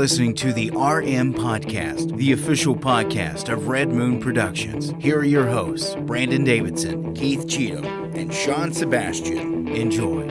listening to the RMPodcast, the official podcast of Red Moon Productions. Here are your hosts, Brandon Davidson, Keith Cheatham, and Sean Sebastian. Enjoy.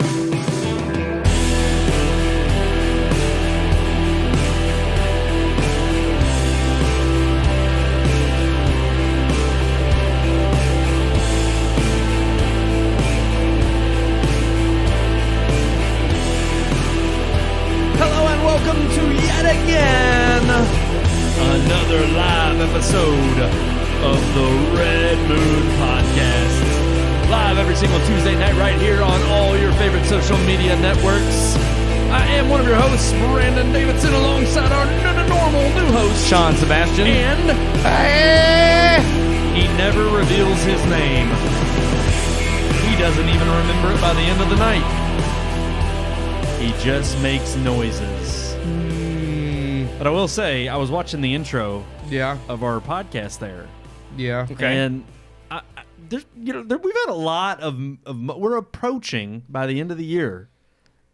Another live episode of the Red Moon Podcast. Live every single Tuesday night right here on all your favorite social media networks. I am one of your hosts, Brandon Davidson, alongside our normal new host, Sean Sebastian. And he never reveals his name. He doesn't even remember it by the end of the night. He just makes noises. But I will say, I was watching the intro of our podcast there. Yeah. Okay. And we've had a lot of we're approaching, by the end of the year,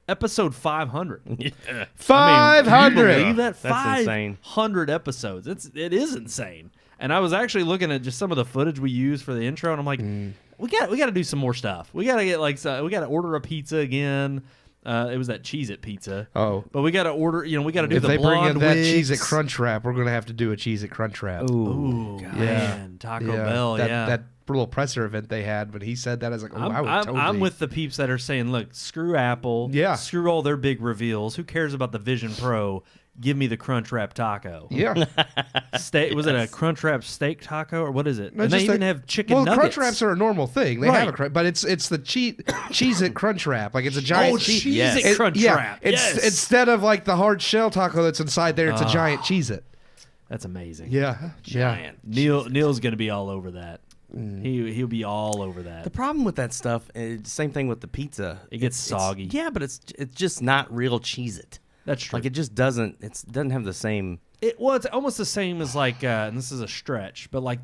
episode 500. Yeah. 500! I mean, can you believe that? That's insane. 500 episodes. It is insane. And I was actually looking at just some of the footage we used for the intro, and I'm like, we got to do some more stuff. We got to get we got to order a pizza again. It was that Cheez-It pizza. Oh. But we got to order, we got to do the blonde wigs. If they bring in that Cheez-It Crunch Wrap, we're going to have to do a Cheez-It Crunch Wrap. Ooh, man. Taco Bell, that little presser event they had, when he said that, I was like, I would totally. I'm with the peeps that are saying, look, screw Apple. Yeah. Screw all their big reveals. Who cares about the Vision Pro? Give me the Crunch Wrap taco. Yeah. Was it a Crunch Wrap steak taco, or what is it? And they even have chicken nuggets. Crunch Wraps are a normal thing. They have a crunch, but it's the Cheez-It Crunch Wrap. Like, it's a giant Cheez-It Crunch Wrap. It's instead of like the hard shell taco that's inside there, it's a giant Cheez-It. That's amazing. Yeah. Giant. Neil's going to be all over that. He'll be all over that. The problem with that stuff is same thing with the pizza. It gets soggy. Yeah, but it's just not real Cheez-It. That's true. Like, it just doesn't have the same. It's almost the same as like, and this is a stretch, but like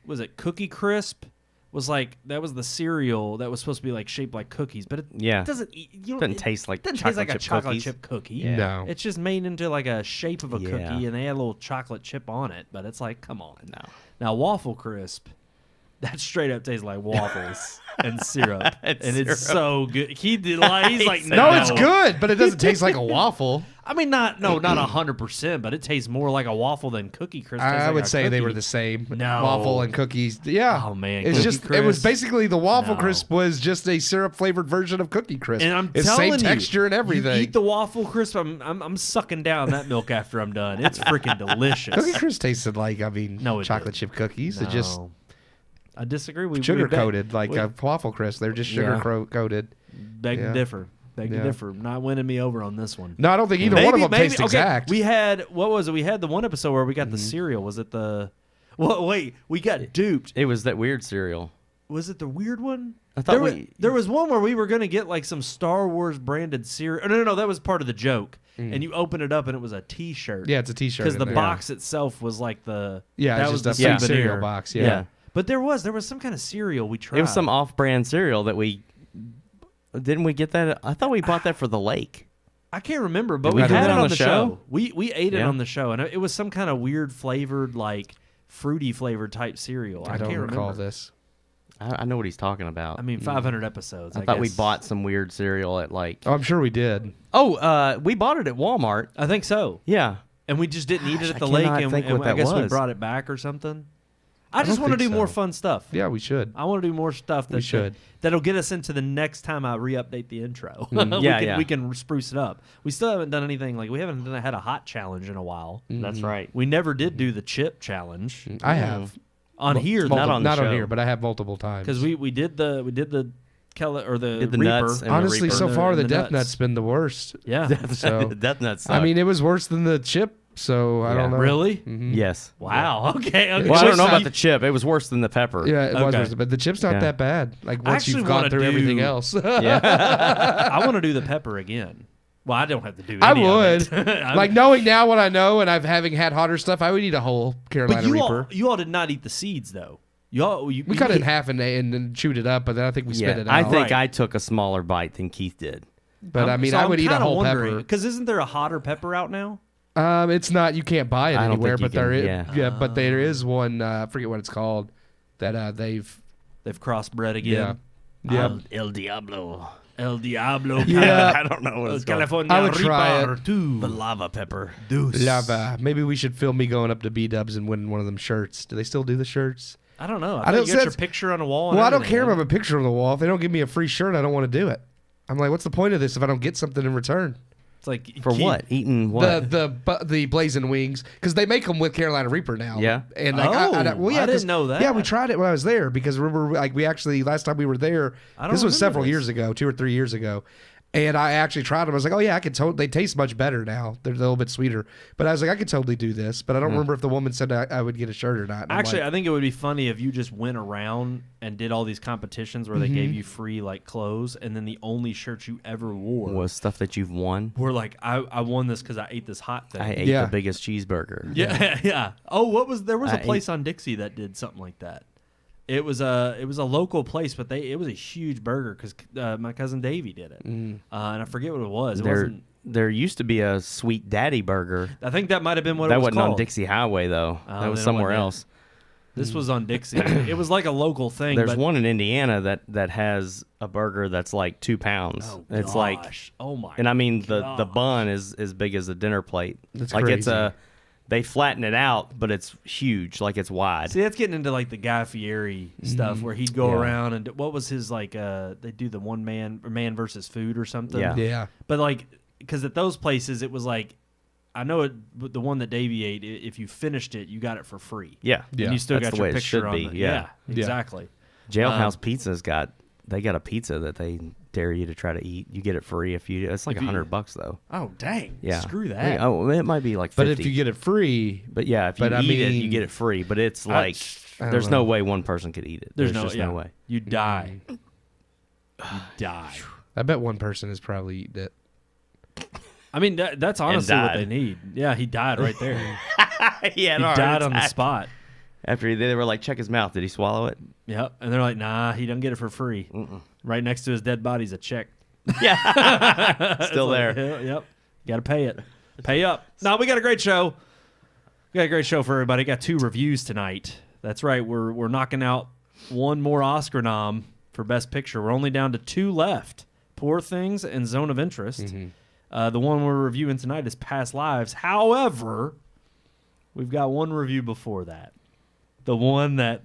was it Cookie Crisp? Was like, that was the cereal that was supposed to be like shaped like cookies, but it doesn't taste like a chocolate chip cookie. Yeah. No. It's just made into like a shape of a cookie, and they had a little chocolate chip on it, but it's like, come on. No. Now, Waffle Crisp, that straight up tastes like waffles and syrup, it's so good. He's like, no, it's good, but it doesn't taste like a waffle. I mean, not 100%, but it tastes more like a waffle than Cookie Crisp. I would say they were the same. No. Waffle and cookies. Yeah. Oh man, it was basically the Waffle Crisp was just a syrup flavored version of Cookie Crisp. And it's telling same texture and everything. You eat the Waffle Crisp, I'm sucking down that milk after I'm done. It's freaking delicious. Cookie Crisp tasted like chocolate chip cookies. No. It just I disagree. Sugar coated like a Waffle Crisp. They're just sugar coated. Beg to differ. To differ. Not winning me over on this one. No, I don't think either one of them tastes exact. We had, what was it? We had the one episode where we got the cereal. Was it the... Well, wait. We got duped. It was that weird cereal. Was it the weird one? I thought there was one where we were going to get like some Star Wars branded cereal. No. That was part of the joke. And you open it up and it was a T-shirt. Yeah, it's a T-shirt. Because the box itself was like the... Yeah, that was just the cereal box. Yeah. But there was some kind of cereal we tried. It was some off-brand cereal that we... Didn't we get that? I thought we bought that for the lake. I can't remember, but we had had it on the show. We ate it on the show, and it was some kind of weird flavored, like fruity flavored type cereal. I can't recall this. I know what he's talking about. I mean, 500 episodes. I thought we bought some weird cereal at like... Oh, I'm sure we did. Oh, we bought it at Walmart. I think so. Yeah. And we just didn't eat it at the lake, and I guess we brought it back or something. I just want to do more fun stuff. Yeah, we should. I want to do more stuff that'll get us into the next time I re-update the intro. We can spruce it up. We still haven't done anything, like we haven't had a hot challenge in a while. That's right. We never did do the chip challenge. I have. On here, not on the show. Not on here, but I have multiple times. Because we did the Reaper. Nuts. Honestly, so far the Death Nut's been the worst. Yeah. Death Nuts suck. I mean, it was worse than the chip. So I don't know. Really? Mm-hmm. Yes. Wow. Okay. Well, I don't know about the chip. It was worse than the pepper. Yeah, it was worse, but the chip's not that bad. Like once you've gone through everything else. I want to do the pepper again. Well, I don't have to do any I would. of it. Like knowing now what I know, and having had hotter stuff, I would eat a whole Carolina Reaper. You all did not eat the seeds though. We cut it in half and then chewed it up, but then I think we spit it out. I think I took a smaller bite than Keith did. But I mean, I would eat a whole pepper. Because isn't there a hotter pepper out now? It's not. You can't buy it I don't anywhere, think but you there can, is. Yeah, but there is one. I forget what it's called. That they've crossbred again. Yeah. El Diablo. El Diablo. Yeah. I don't know what it's called. California I would try Reaper it. 2. The lava pepper. Lava. Maybe we should film me going up to B-Dubs and winning one of them shirts. Do they still do the shirts? I don't know. I I don't thought you got your sense- picture on the wall. And Well, I don't everything, care if I man. have a picture on the wall. If they don't give me a free shirt, I don't want to do it. I'm like, what's the point of this if I don't get something in return? It's like For Keith- what? Eating what? The blazing wings, because they make them with Carolina Reaper now. Yeah? And like, Oh, well, yeah, I didn't 'cause- know that. Yeah, we tried it when I was there because remember, like we actually last time we were there, I don't this was remember several this. years ago, 2 or 3 years ago. And I actually tried them. I was like, oh, yeah, I could totally. They taste much better now. They're a little bit sweeter. But I was like, I could totally do this. But I don't remember if the woman said I would get a shirt or not. And I'm Actually, like, I think it would be funny if you just went around and did all these competitions where they gave you free like clothes, and then the only shirts you ever wore Was stuff that you've won. were like, I won this because I ate this hot thing. I ate Yeah. the biggest cheeseburger. Yeah, yeah. Oh, there was a I place on Dixie that did something like that. It was a local place, but it was a huge burger because my cousin Davey did it, and I forget what it was. It wasn't. There used to be a Sweet Daddy burger. I think that might have been what it That was wasn't called. on Dixie Highway though. Oh, That was then it somewhere wasn't it. else. This was on Dixie. It was like a local thing. There's but, one in Indiana that has a burger that's like 2 pounds. Oh, It's like, gosh. Oh my. and I mean the God. bun is as big as a dinner plate. That's like it's crazy. they flatten it out, but it's huge, like it's wide. See, that's getting into like the Guy Fieri stuff where he'd go Yeah. around and what was his like? They do the man versus food or something. Yeah. yeah. But like, because at those places it was like, I know it. But the one that Davey ate, if you finished it, you got it for free. Yeah, Yeah. And you still That's got the your way it picture should on be, it. yeah. Exactly. Jailhouse Pizza's got a pizza that they dare you to try to eat. You get it free if you. It's like If you- $100 though. Oh dang! Yeah, Screw that. Oh, it might be like 50. But if you get it free, But yeah, if you But I eat it, you mean- get it free. But it's like I don't there's know. no way one person could eat it. There's just no way. You die. You die. I bet one person has probably eaten it. I mean, that's honestly what died. they need. Yeah, he died right there. Yeah, He died on the spot. After they were like, check his mouth. Did he swallow it? Yep. And they're like, nah, he doesn't get it for free. Right next to his dead body's a check. Yeah, still there. Yep. Got to pay it. Pay up. No, we got a great show. We got a great show for everybody. Got 2 reviews tonight. That's right. We're knocking out one more Oscar nom for Best Picture. We're only down to 2 left. Poor Things and Zone of Interest. The one we're reviewing tonight is Past Lives. However, we've got one review before that. The one that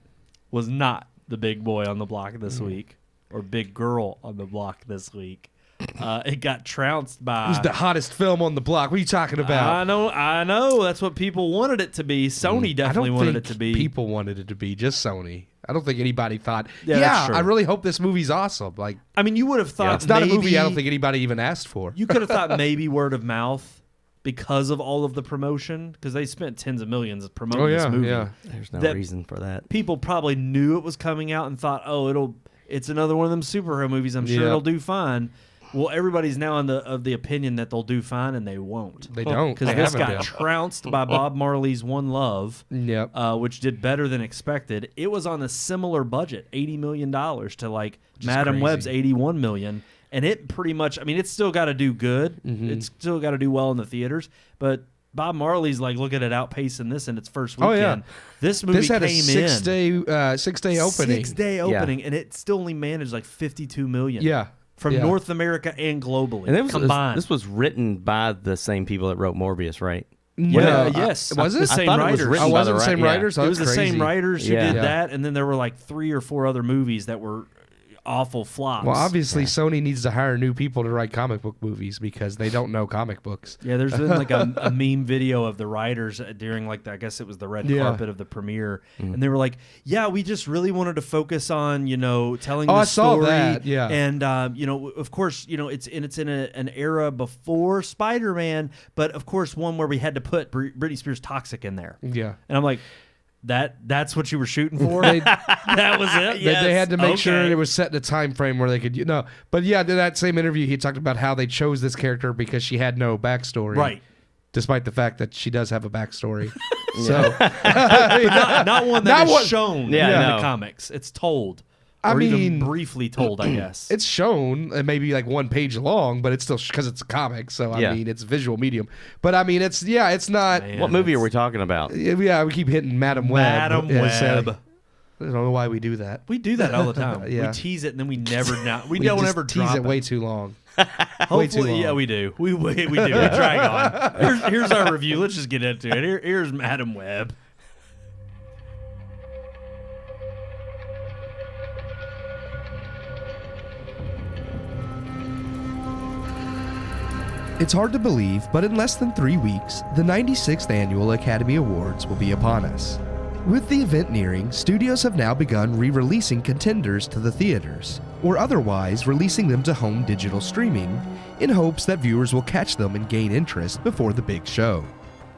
was not the big boy on the block this week or big girl on the block this week. It got trounced by... It was the hottest film on the block. What are you talking about? I know. That's what people wanted it to be. Sony definitely wanted it to be. People wanted it to be just Sony. I don't think anybody thought, Yeah, that's true. I really hope this movie's awesome. Like, I mean, you would have thought it's not a movie I don't maybe- think anybody even asked for. You could have thought maybe word of mouth because of all of the promotion, because they spent tens of millions promoting this movie. There's no That- reason for that. People probably knew it was coming out and thought, oh, it's another one of them superhero movies. I'm sure Yeah. it'll do fine. Well, everybody's now of the opinion that they'll do fine, and they won't. They don't. Because They this haven't got been. trounced by Bob Marley's One Love, Yep. which did better than expected. It was on a similar budget, $80 million, to like Madam crazy. Web's $81 million. And it pretty much, I mean, it's still got to do good. It's still got to do well in the theaters. But Bob Marley's like, look at it outpacing this in its first weekend. Oh, yeah. This movie This had a came 6-day opening. 6-day opening, and it still only managed like $52 million. Yeah. From Yeah. North America and globally And it was, combined. this was written by the same people that wrote Morbius, right? Yeah, No, yes. was it? The same I thought it was writers. written Oh, by was the it the same yeah. writers? Oh, It was the that's same crazy. writers who Yeah. did Yeah. that, and then there were like 3 or 4 other movies that were awful flops. Well, obviously, Sony needs to hire new people to write comic book movies because they don't know comic books. Yeah, there's been like a meme video of the writers during like I guess it was the red Yeah. carpet of the premiere, and they were like, "Yeah, we just really wanted to focus on telling Oh, the I saw story, that, yeah. and of course it's in an era before Spider-Man, but of course one where we had to put Britney Spears Toxic in there, Yeah. and I'm like." That's what you were shooting for? That was it? They had to make sure Okay. it was set in a time frame where they could, But yeah, in that same interview, he talked about how they chose this character because she had no backstory. Right. Despite the fact that she does have a backstory. So, Not one that Not is one- shown Yeah, in no. the comics. It's told. Or even mean, briefly told, I guess. it's shown maybe like 1 page long, but it's still because it's a comic. So I mean, it's visual medium. But I mean, it's not. Man, What movie are we talking about? Yeah, we keep hitting Madam Web. Madam Web. I don't know why we do that. We do that all the time. Yeah. We tease it and then we never we We don't just ever tease drop it way too long. Hopefully, way too long. yeah, we do. We do. We drag on. Here's our review. Let's just get into it. Here's Madam Web. It's hard to believe, but in less than 3 weeks, the 96th Annual Academy Awards will be upon us. With the event nearing, studios have now begun re-releasing contenders to the theaters, or otherwise releasing them to home digital streaming, in hopes that viewers will catch them and gain interest before the big show.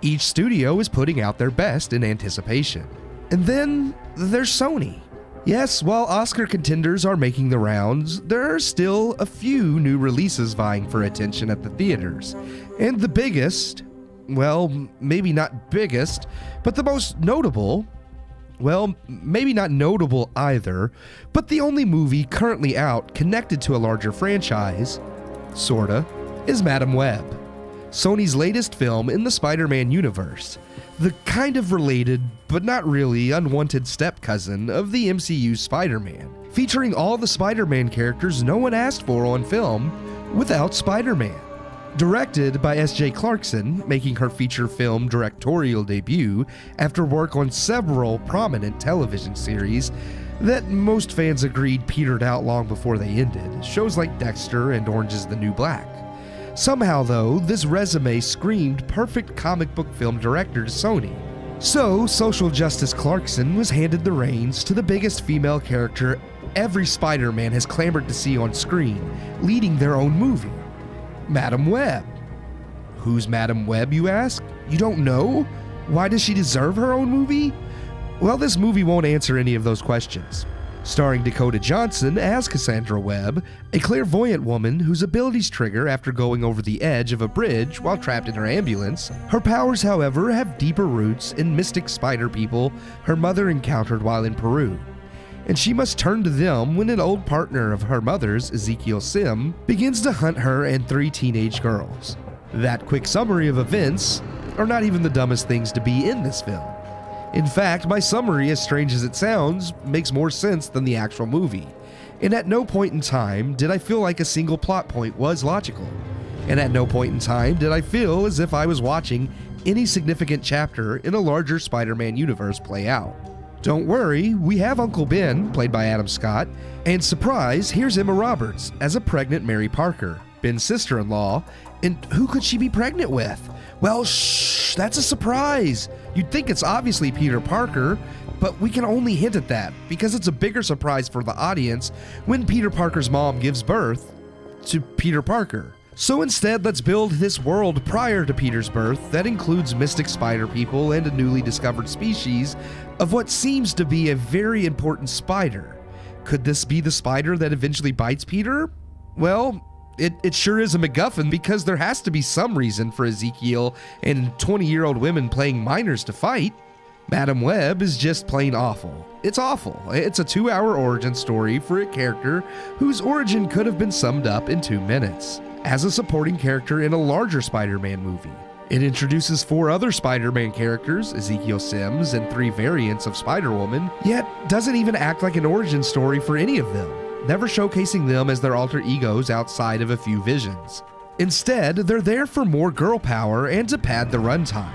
Each studio is putting out their best in anticipation. And then there's Sony. Yes, while Oscar contenders are making the rounds, there are still a few new releases vying for attention at the theaters. And the biggest, well, maybe not biggest, but the most notable, well, maybe not notable either, but the only movie currently out connected to a larger franchise, sorta, is Madam Web, Sony's latest film in the Spider-Man universe. The kind of related, but not really, unwanted step-cousin of the MCU's Spider-Man, featuring all the Spider-Man characters no one asked for on film without Spider-Man. Directed by S.J. Clarkson, making her feature film directorial debut after work on several prominent television series that most fans agreed petered out long before they ended, shows like Dexter and Orange is the New Black. Somehow, though, this resume screamed perfect comic book film director to Sony. So, Social Justice Clarkson was handed the reins to the biggest female character every Spider-Man has clamored to see on screen, leading their own movie, Madam Web. Who's Madam Web, you ask? You don't know? Why does she deserve her own movie? Well, this movie won't answer any of those questions. Starring Dakota Johnson as Cassandra Webb, a clairvoyant woman whose abilities trigger after going over the edge of a bridge while trapped in her ambulance. Her powers, however, have deeper roots in mystic spider people her mother encountered while in Peru, and she must turn to them when an old partner of her mother's, Ezekiel Sim, begins to hunt her and 3 teenage girls. That quick summary of events are not even the dumbest things to be in this film. In fact, my summary, as strange as it sounds, makes more sense than the actual movie. And at no point in time did I feel like a single plot point was logical. And at no point in time did I feel as if I was watching any significant chapter in a larger Spider-Man universe play out. Don't worry, we have Uncle Ben, played by Adam Scott, and surprise, here's Emma Roberts as a pregnant Mary Parker, Ben's sister-in-law, and who could she be pregnant with? Well, shh, that's a surprise. You'd think it's obviously Peter Parker, but we can only hint at that because it's a bigger surprise for the audience when Peter Parker's mom gives birth to Peter Parker. So instead, let's build this world prior to Peter's birth that includes mystic spider people and a newly discovered species of what seems to be a very important spider. Could this be the spider that eventually bites Peter? Well, it sure is a MacGuffin because there has to be some reason for Ezekiel and 20-year-old women playing minors to fight. Madam Web is just plain awful. It's awful. It's a 2-hour origin story for a character whose origin could have been summed up in 2 minutes, as a supporting character in a larger Spider-Man movie. It introduces 4 other Spider-Man characters, Ezekiel Sims, and 3 variants of Spider-Woman, yet doesn't even act like an origin story for any of them, never showcasing them as their alter egos outside of a few visions. Instead, they're there for more girl power and to pad the runtime.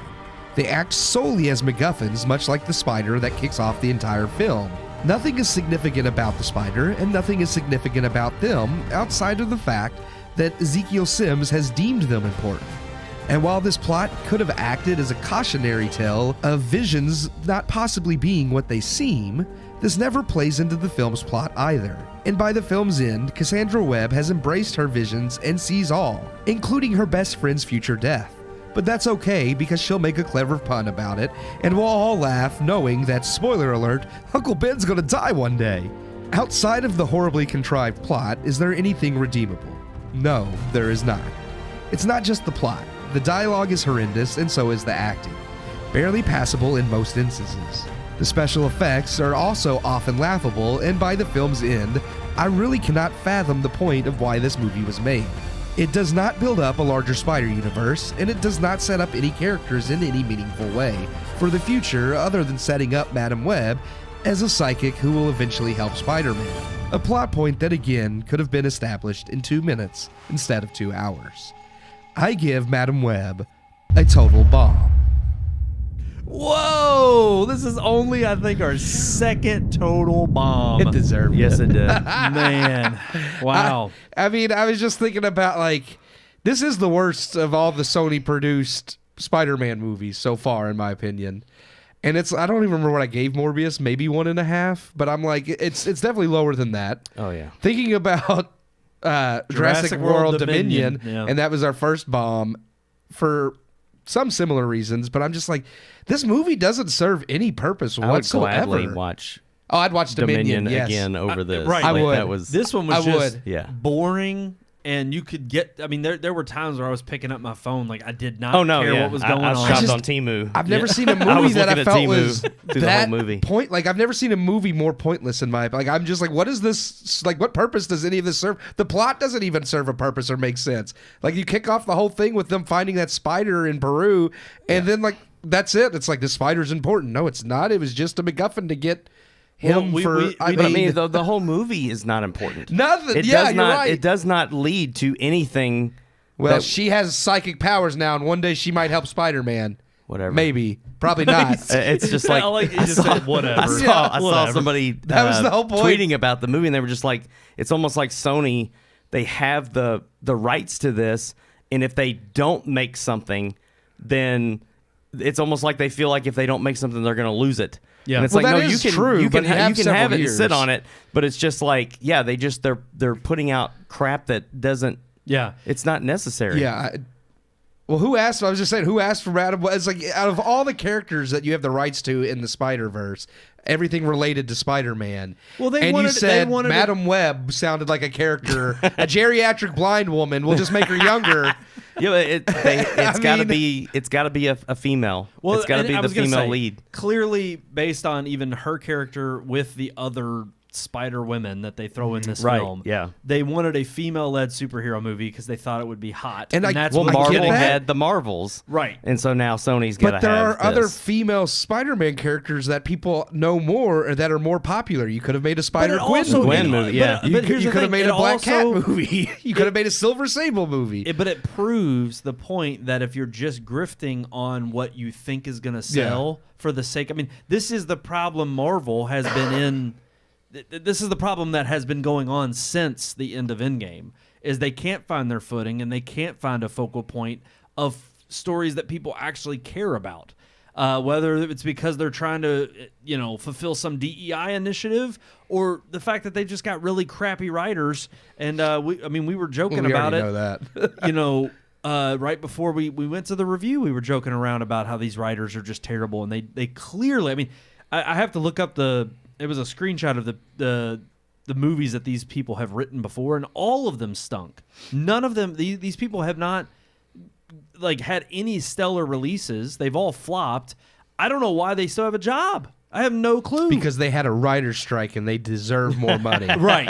They act solely as MacGuffins, much like the spider that kicks off the entire film. Nothing is significant about the spider, and nothing is significant about them outside of the fact that Ezekiel Sims has deemed them important. And while this plot could have acted as a cautionary tale of visions not possibly being what they seem, this never plays into the film's plot either. And by the film's end, Cassandra Webb has embraced her visions and sees all, including her best friend's future death. But that's okay because she'll make a clever pun about it, and we'll all laugh knowing that, spoiler alert, Uncle Ben's gonna die one day. Outside of the horribly contrived plot, is there anything redeemable? No, there is not. It's not just the plot. The dialogue is horrendous, and so is the acting. Barely passable in most instances. The The special effects are also often laughable, and by the film's end, I really cannot fathom the point of why this movie was made. It does not build up a larger Spider universe, and it does not set up any characters in any meaningful way for the future other than setting up Madam Web as a psychic who will eventually help Spider-Man. A plot point that again could have been established in 2 minutes instead of 2 hours. I give Madam Web a total bomb. Whoa! This is only, I think, our second total bomb. It deserved Yes, it. it did. Man. Wow. I mean, I was just thinking about, like, this is the worst of all the Sony-produced Spider-Man movies so far, in my opinion. And I don't even remember what I gave Morbius, maybe 1.5, but I'm like, it's definitely lower than that. Oh, yeah. Thinking about Jurassic World Dominion, yeah. and that was our first bomb for some similar reasons, but I'm just like, this movie doesn't serve any purpose I would whatsoever. gladly watch Oh, I'd watch Dominion, yes. again over this. right. I would. That was, This one was I just would. Yeah. boring, and you could get. I mean, there were times where I was picking up my phone, like I did not Oh, no, care yeah. what was going I on. shopped just- on Temu. I've never seen a I movie was that looking I at felt Temu was through the whole that movie. point. Like, I've never seen a movie more pointless in my. Like, I'm just like, what is this? Like, what purpose does any of this serve? The plot doesn't even serve a purpose or make sense. Like, you kick off the whole thing with them finding that spider in Peru, and then like that's it. It's like the spider's important. No, it's not. It was just a MacGuffin to get him Well, for. we- I But I mean, mean, the whole movie is not important. nothing. It Yeah, does you're not. right. It does not lead to anything. Well, that- she has psychic powers now, and one day she might help Spider-Man. Whatever. Maybe. Probably not. It's just like I like you just said whatever. I saw Whatever. somebody That was the whole point. tweeting about the movie, and they were just like, it's almost like Sony. They have the rights to this, and if they don't make something, then it's almost like they feel like if they don't make something, they're going to lose it. Yeah. and it's Well, like, that no, you is can true, you but can you have you can several have it and years. sit on it, but it's just like, yeah, they're putting out crap that doesn't. Yeah. It's not necessary. Yeah. Well, who asked? I was just saying, who asked for Madam Web? It's like, out of all the characters that you have the rights to in the Spider-Verse, everything related to Spider-Man. Well, they and wanted- you said they wanted it- Madam Web sounded like a character, a geriatric blind woman. We'll just make her younger. Yeah, but it's got to mean- be a female. Well, it's got to and be I the was gonna female say, lead. Clearly, based on even her character with the other Spider Women that they throw in this Right, film, yeah. they wanted a female-led superhero movie because they thought it would be hot, And that's Well, what I get Marvel that. had the Marvels, Right. And so now Sony's got to But have there are other this. female Spider-Man characters that people know more or that are more popular. You could have made a But it Spider-Gwen also- movie. Gwen movie, yeah. But You here's the could have thing, made it a Black Cat also- movie. You could have made a Silver Sable movie. But it proves the point that if you're just grifting on what you think is going to sell for the sake, I mean, this is the problem Marvel has been in. This is the problem that has been going on since the end of Endgame, is they can't find their footing and they can't find a focal point of stories that people actually care about. Whether it's because they're trying to, fulfill some DEI initiative, or the fact that they just got really crappy writers. And we were joking We about already it. know that. Right before we went to the review, we were joking around about how these writers are just terrible, and they clearly. I mean, I have to look up It was a screenshot of the movies that these people have written before, and all of them stunk. None of them. These people have not had any stellar releases. They've all flopped. I don't know why they still have a job. I have no clue. Because they had a writer's strike and they deserve more money. Right,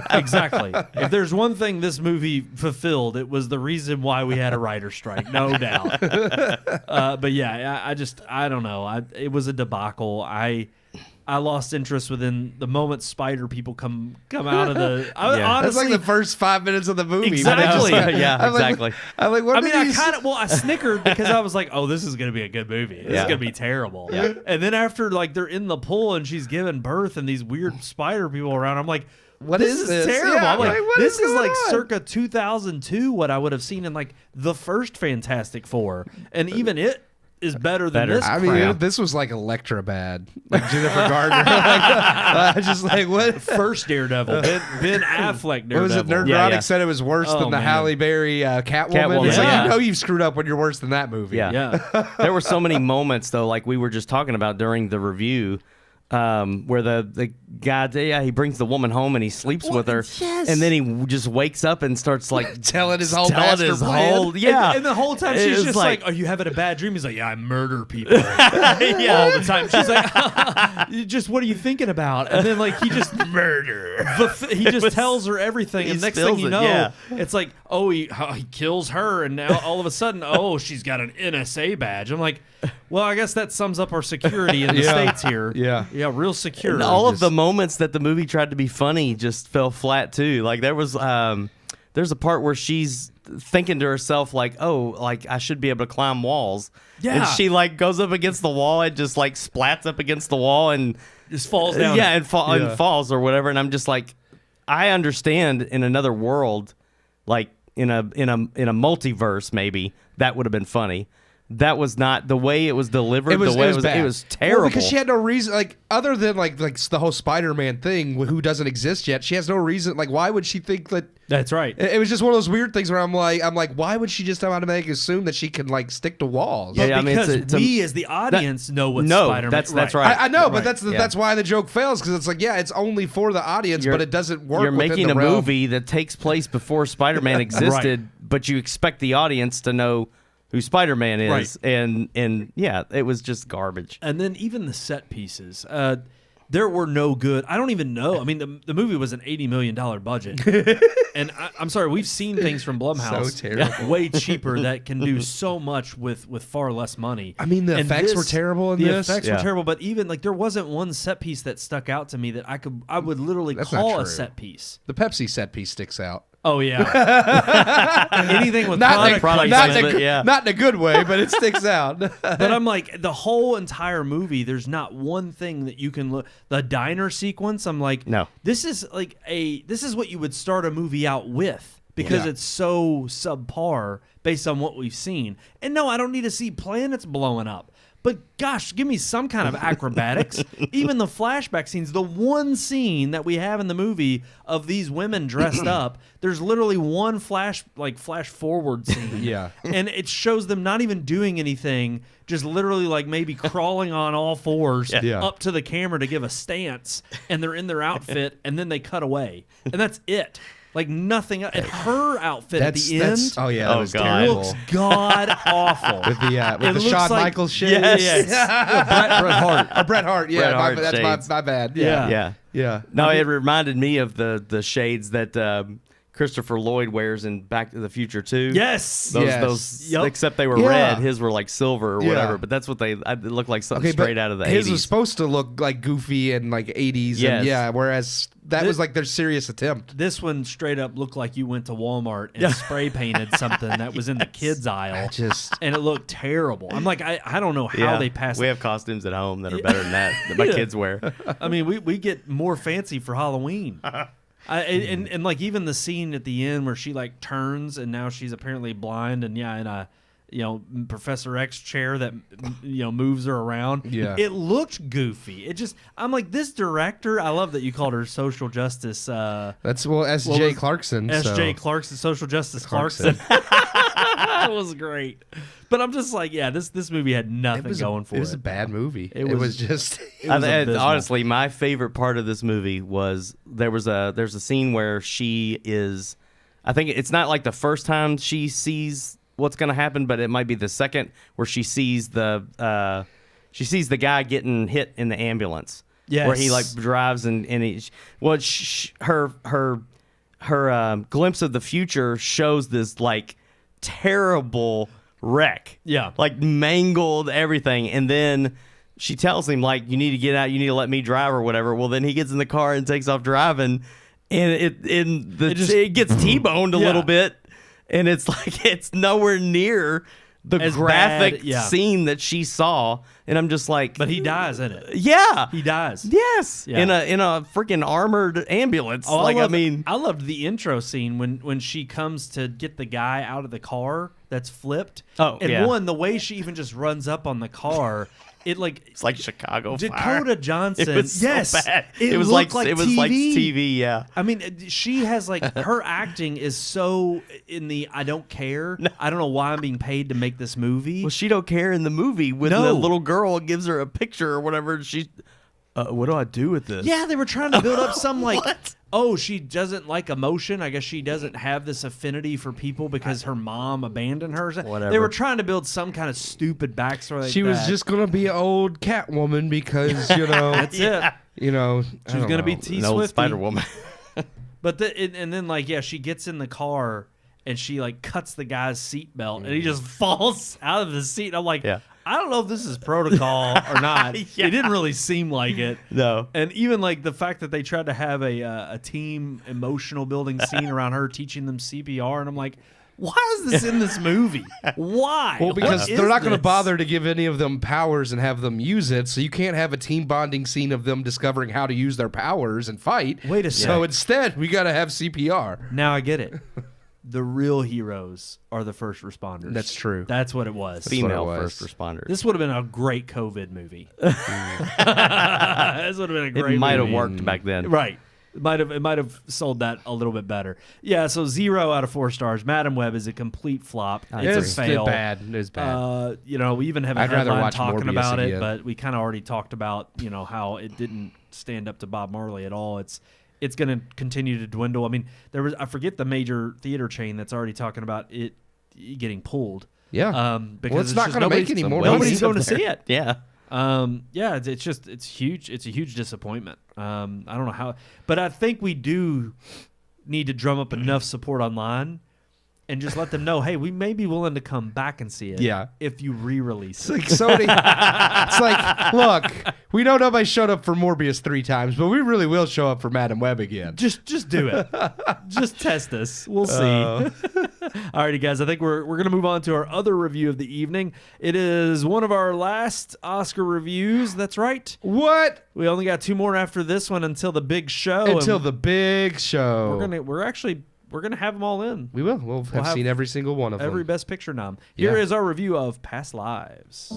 exactly. If there's one thing this movie fulfilled, it was the reason why we had a writer's strike, no doubt. But yeah, I don't know. It was a debacle. I lost interest within the moment Spider people come out of the. Yeah. That's Honestly, like the first 5 minutes of the movie. Exactly. Yeah, I'm like, exactly. I'm like, what I did mean, these- I snickered because I was like, "Oh, this is gonna be a good movie. This is Yeah. gonna be terrible." Yeah. And then after they're in the pool and she's giving birth and these weird spider people around, I'm like, What this is is this? terrible. Yeah, I'm like, like, what this is is going like on? circa 2002, what I would have seen in the first Fantastic Four, and even it is better than this. I mean, crap. this was like Electra bad. Like Jennifer Gardner. Just like, what? First Daredevil, Ben Affleck Daredevil. What was it? Nerdrotic Yeah. said it was worse Oh, than the man. Halle Berry Catwoman. Catwoman, It's like, yeah. you know you've screwed up when you're worse than that movie. Yeah. Yeah. There were so many moments though, like we were just talking about during the review, where the guy, he brings the woman home and he sleeps with her, and then he just wakes up and starts like telling his whole master plan. Yeah, and the whole time she's just like, "Are you having a bad dream?" He's like, "Yeah, I murder people all the time." She's like, "Just what are you thinking about?" And then like he just murder. He just tells her everything, and next thing you know, it's like, oh, he kills her, and now all of a sudden, oh, she's got an NSA badge. I'm like, well, I guess that sums up our security in the States here. Yeah, real secure. And all of the moments that the movie tried to be funny just fell flat too. Like there's a part where she's thinking to herself like, oh, like I should be able to climb walls. Yeah. And she like goes up against the wall and just like splats up against the wall and just falls down. Yeah, and falls or whatever. And I'm just like, I understand in another world, like in a multiverse, maybe that would have been funny. That was not the way it was delivered. It was terrible. Well, because she had no reason, like other than like the whole Spider-Man thing, who doesn't exist yet. She has no reason. Like, why would she think that? That's right. It was just one of those weird things where I'm like, why would she just automatically assume that she can like stick to walls? Yeah, because we as the audience know what Spider-Man. That's right. I know, but that's why the joke fails, because it's like, yeah, it's only for the audience, but it doesn't work. You're making a movie that takes place before Spider-Man existed, but you expect the audience to know who Spider-Man is, and yeah, it was just garbage. And then even the set pieces, there were no good. I don't even know. I mean, the movie was an $80 million budget, and I'm sorry, we've seen things from Blumhouse way cheaper that can do so much with far less money. I mean, the effects were terrible in this. The effects were terrible, but even like there wasn't one set piece that stuck out to me that I would literally call a set piece. The Pepsi set piece sticks out. Oh yeah, anything with product placement, not in a good way, but it sticks out. But I'm like, the whole entire movie, there's not one thing that you can look. The diner sequence, I'm like, no, this is what you would start a movie out with, because it's so subpar based on what we've seen. And no, I don't need to see planets blowing up. But gosh, give me some kind of acrobatics. Even the flashback scenes, the one scene that we have in the movie of these women dressed up, there's literally one flash forward scene. Yeah. And it shows them not even doing anything, just literally like maybe crawling on all fours up to the camera to give a stance, and they're in their outfit, and then they cut away. And that's it. Like nothing. And her outfit at the end. That was terrible. Looks god awful. With the Shawn Michaels shades. Yes. Bret Hart. Bret Hart. Yeah, Bret Hart that's my bad. Yeah. No, it reminded me of the shades that Christopher Lloyd wears in Back to the Future 2. Yes. Those except they were red. His were like silver or whatever. But that's what they looked like, something straight out of the 80s. His was supposed to look like goofy and like 80s. Yes. And whereas that was like their serious attempt. This one straight up looked like you went to Walmart and spray painted something that was in the kids aisle. And it looked terrible. I'm like, I don't know how they passed. We have costumes at home that are better than that my kids wear. I mean, we get more fancy for Halloween. And like even the scene at the end where she like turns and now she's apparently blind and in a Professor X chair that moves her around. Yeah, it looked goofy. I'm like, this director. I love that you called her social justice. That's S.J. Clarkson. S.J. Clarkson, social justice Clarkson. That was great. But I'm just like, this movie had nothing going for it. It was a bad movie. It was honestly, my favorite part of this movie was there's a scene where she is, I think it's not like the first time she sees what's going to happen, but it might be the second, where she sees the guy getting hit in the ambulance. Yes. Where he like drives and her glimpse of the future shows this like terrible wreck. Yeah. Like mangled everything. And then she tells him like, you need to get out, you need to let me drive or whatever. Well, then he gets in the car and takes off driving, and it gets T-boned a little bit. And it's like, it's nowhere near the graphic scene that she saw. And I'm just like, but he dies in it. Yeah. He dies. Yes. Yeah. In a freaking armored ambulance. Oh, I loved the intro scene when she comes to get the guy out of the car that's flipped. Oh, and the way she even just runs up on the car, it's like Chicago Fire. Dakota Johnson. It was so bad. It was like TV. Yeah. I mean, she has like her acting is so in the I don't care. No. I don't know why I'm being paid to make this movie. Well, she don't care in the movie when the little girl gives her a picture or whatever. what do I do with this? Yeah, they were trying to build up some like, oh, she doesn't like emotion. I guess she doesn't have this affinity for people because her mom abandoned her. Whatever. They were trying to build some kind of stupid backstory. Like She was just going to be an old Catwoman because, That's it. she was going to be T An old Swiftie. Spider Woman. But and then like she gets in the car and she like cuts the guy's seatbelt and he just falls out of the seat. I'm like, Yeah. I don't know if this is protocol or not. Yeah. It didn't really seem like it. No. And even like the fact that they tried to have a team emotional building scene around her teaching them CPR, and I'm like, why is this in this movie? Why? Well, because What they're is not going to this? bother to give any of them powers and have them use it, so you can't have a team bonding scene of them discovering how to use their powers and fight. Wait a So second. instead, we got to have CPR. Now I get it. The real heroes are the first responders. That's true. That's what it was. Female what it was. first responders. This would have been a great COVID movie. This would have been a great it might have movie. worked back then. Right. It might have sold that a little bit better. Yeah, so 0 out of 4 stars. Madam Web is a complete flop. It's a fail. It's bad. We even have a I'd rather headline watch talking Morbius about it, again. but we kind of already talked about, how it didn't stand up to Bob Marley at all. It's going to continue to dwindle. I mean, I forget the major theater chain that's already talking about it getting pulled. Yeah. Because it's not just going to make nobody's- any more Nobody's money. going to see it. Yeah. It's huge. It's a huge disappointment. I don't know how, but I think we do need to drum up enough support online and just let them know, hey, we may be willing to come back and see it. Yeah. If you re-release It's it. like Sony. It's like, look, we know nobody showed up for Morbius 3 times, but we really will show up for Madam Web again. Just do it. Just test us. We'll see. Alrighty, guys. I think we're gonna move on to our other review of the evening. It is one of our last Oscar reviews. That's right. What? We only got 2 more after this one until the big show. Until and the big show. we're gonna have them all in. We will. We'll have have seen every single one of Every them. Best Picture nom. Here Yeah. is our review of Past Lives.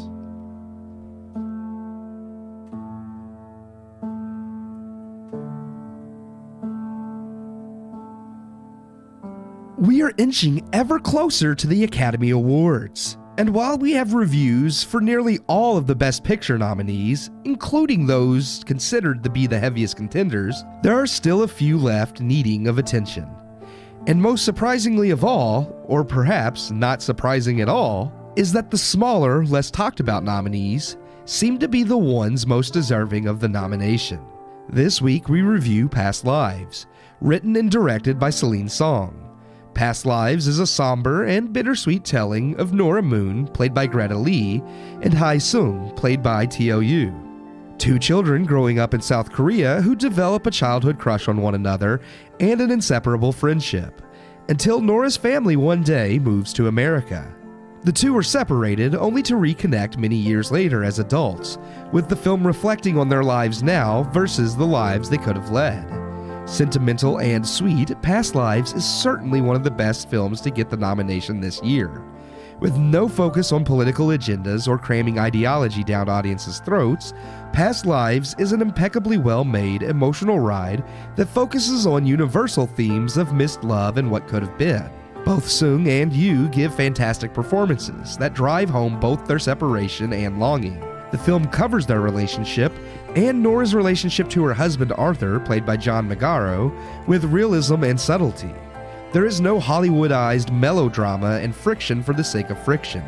We are inching ever closer to the Academy Awards. And while we have reviews for nearly all of the Best Picture nominees, including those considered to be the heaviest contenders, there are still a few left needing of attention. And most surprisingly of all, or perhaps not surprising at all, is that the smaller, less talked about nominees seem to be the ones most deserving of the nomination. This week we review Past Lives, written and directed by Celine Song. Past Lives is a somber and bittersweet telling of Nora Moon, played by Greta Lee, and Hae Sung, played by T.O.U. 2 children growing up in South Korea who develop a childhood crush on one another and an inseparable friendship, until Nora's family one day moves to America. The 2 are separated only to reconnect many years later as adults, with the film reflecting on their lives now versus the lives they could have led. Sentimental and sweet, Past Lives is certainly one of the best films to get the nomination this year. With no focus on political agendas or cramming ideology down audiences' throats, Past Lives is an impeccably well-made, emotional ride that focuses on universal themes of missed love and what could have been. Both Sung and Yu give fantastic performances that drive home both their separation and longing. The film covers their relationship and Nora's relationship to her husband Arthur, played by John Magaro, with realism and subtlety. There is no Hollywoodized melodrama and friction for the sake of friction,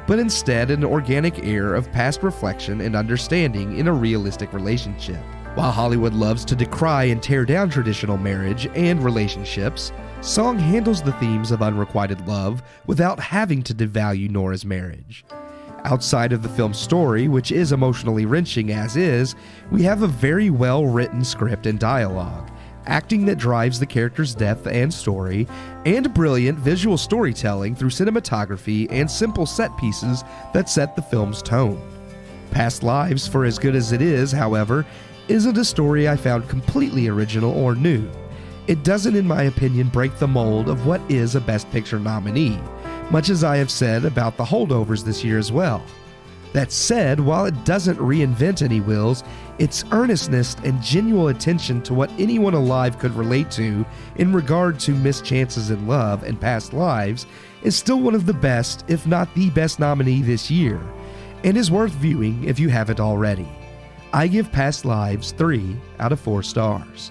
but instead an organic air of past reflection and understanding in a realistic relationship. While Hollywood loves to decry and tear down traditional marriage and relationships, Song handles the themes of unrequited love without having to devalue Nora's marriage. Outside of the film's story, which is emotionally wrenching as is, we have a very well-written script and dialogue, acting that drives the character's depth and story, and brilliant visual storytelling through cinematography and simple set pieces that set the film's tone. Past Lives, for as good as it is, however, isn't a story I found completely original or new. It doesn't, in my opinion, break the mold of what is a Best Picture nominee, much as I have said about the holdovers this year as well. That said, while it doesn't reinvent any wheels, its earnestness and genuine attention to what anyone alive could relate to in regard to missed chances in love and past lives is still one of the best, if not the best nominee this year, and is worth viewing if you haven't already. I give Past Lives 3 out of 4 stars.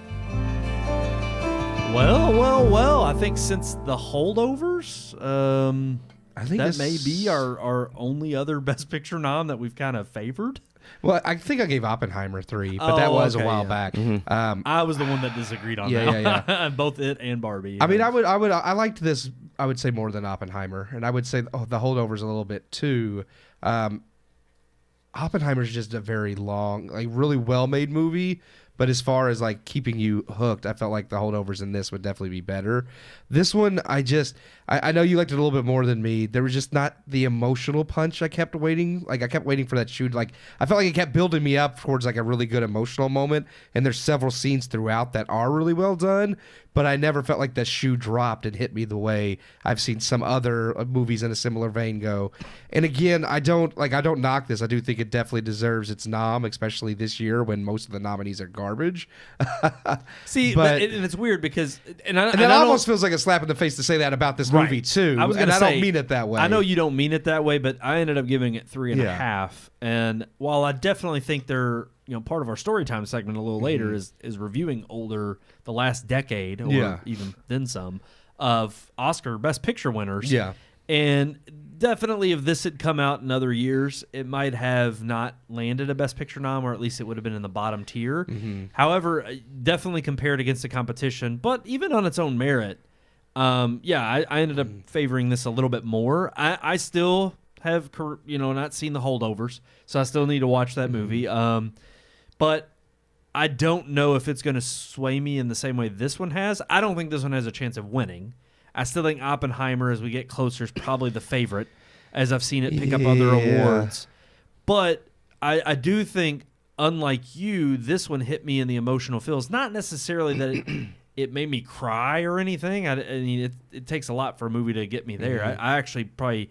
Well. I think since The Holdovers, I think that may be our only other Best Picture nom that we've kind of favored. Well, I think I gave Oppenheimer 3, but that was a while back. I was the one that disagreed on that. Yeah. Both it and Barbie. I mean, I liked this, I would say, more than Oppenheimer, and I would say The Holdovers a little bit too. Oppenheimer's just a very long, like really well-made movie, but as far as like keeping you hooked, I felt like The Holdovers in this would definitely be better. This one, I know you liked it a little bit more than me. There was just not the emotional punch I kept waiting. Like I kept waiting for that shoot. Like I felt like it kept building me up towards like a really good emotional moment. And there's several scenes throughout that are really well done, but I never felt like the shoe dropped and hit me the way I've seen some other movies in a similar vein go. And again, I don't knock this. I do think it definitely deserves its nom, especially this year when most of the nominees are garbage. See, and it's weird because and it almost feels like a slap in the face to say that about this movie too. I don't mean it that way. I know you don't mean it that way, but I ended up giving it 3.5. And while I definitely think they're, part of our story time segment a little later is reviewing the last decade or even then some of Oscar Best Picture winners. Yeah. And definitely if this had come out in other years, it might have not landed a Best Picture nom, or at least it would have been in the bottom tier. However, definitely compared against the competition, but even on its own merit, I ended up favoring this a little bit more. I still have, not seen The Holdovers, so I still need to watch that movie. But I don't know if it's going to sway me in the same way this one has. I don't think this one has a chance of winning. I still think Oppenheimer, as we get closer, is probably the favorite, as I've seen it pick up other awards. But I do think, unlike you, this one hit me in the emotional feels. Not necessarily that it made me cry or anything. I mean, it takes a lot for a movie to get me there. I actually probably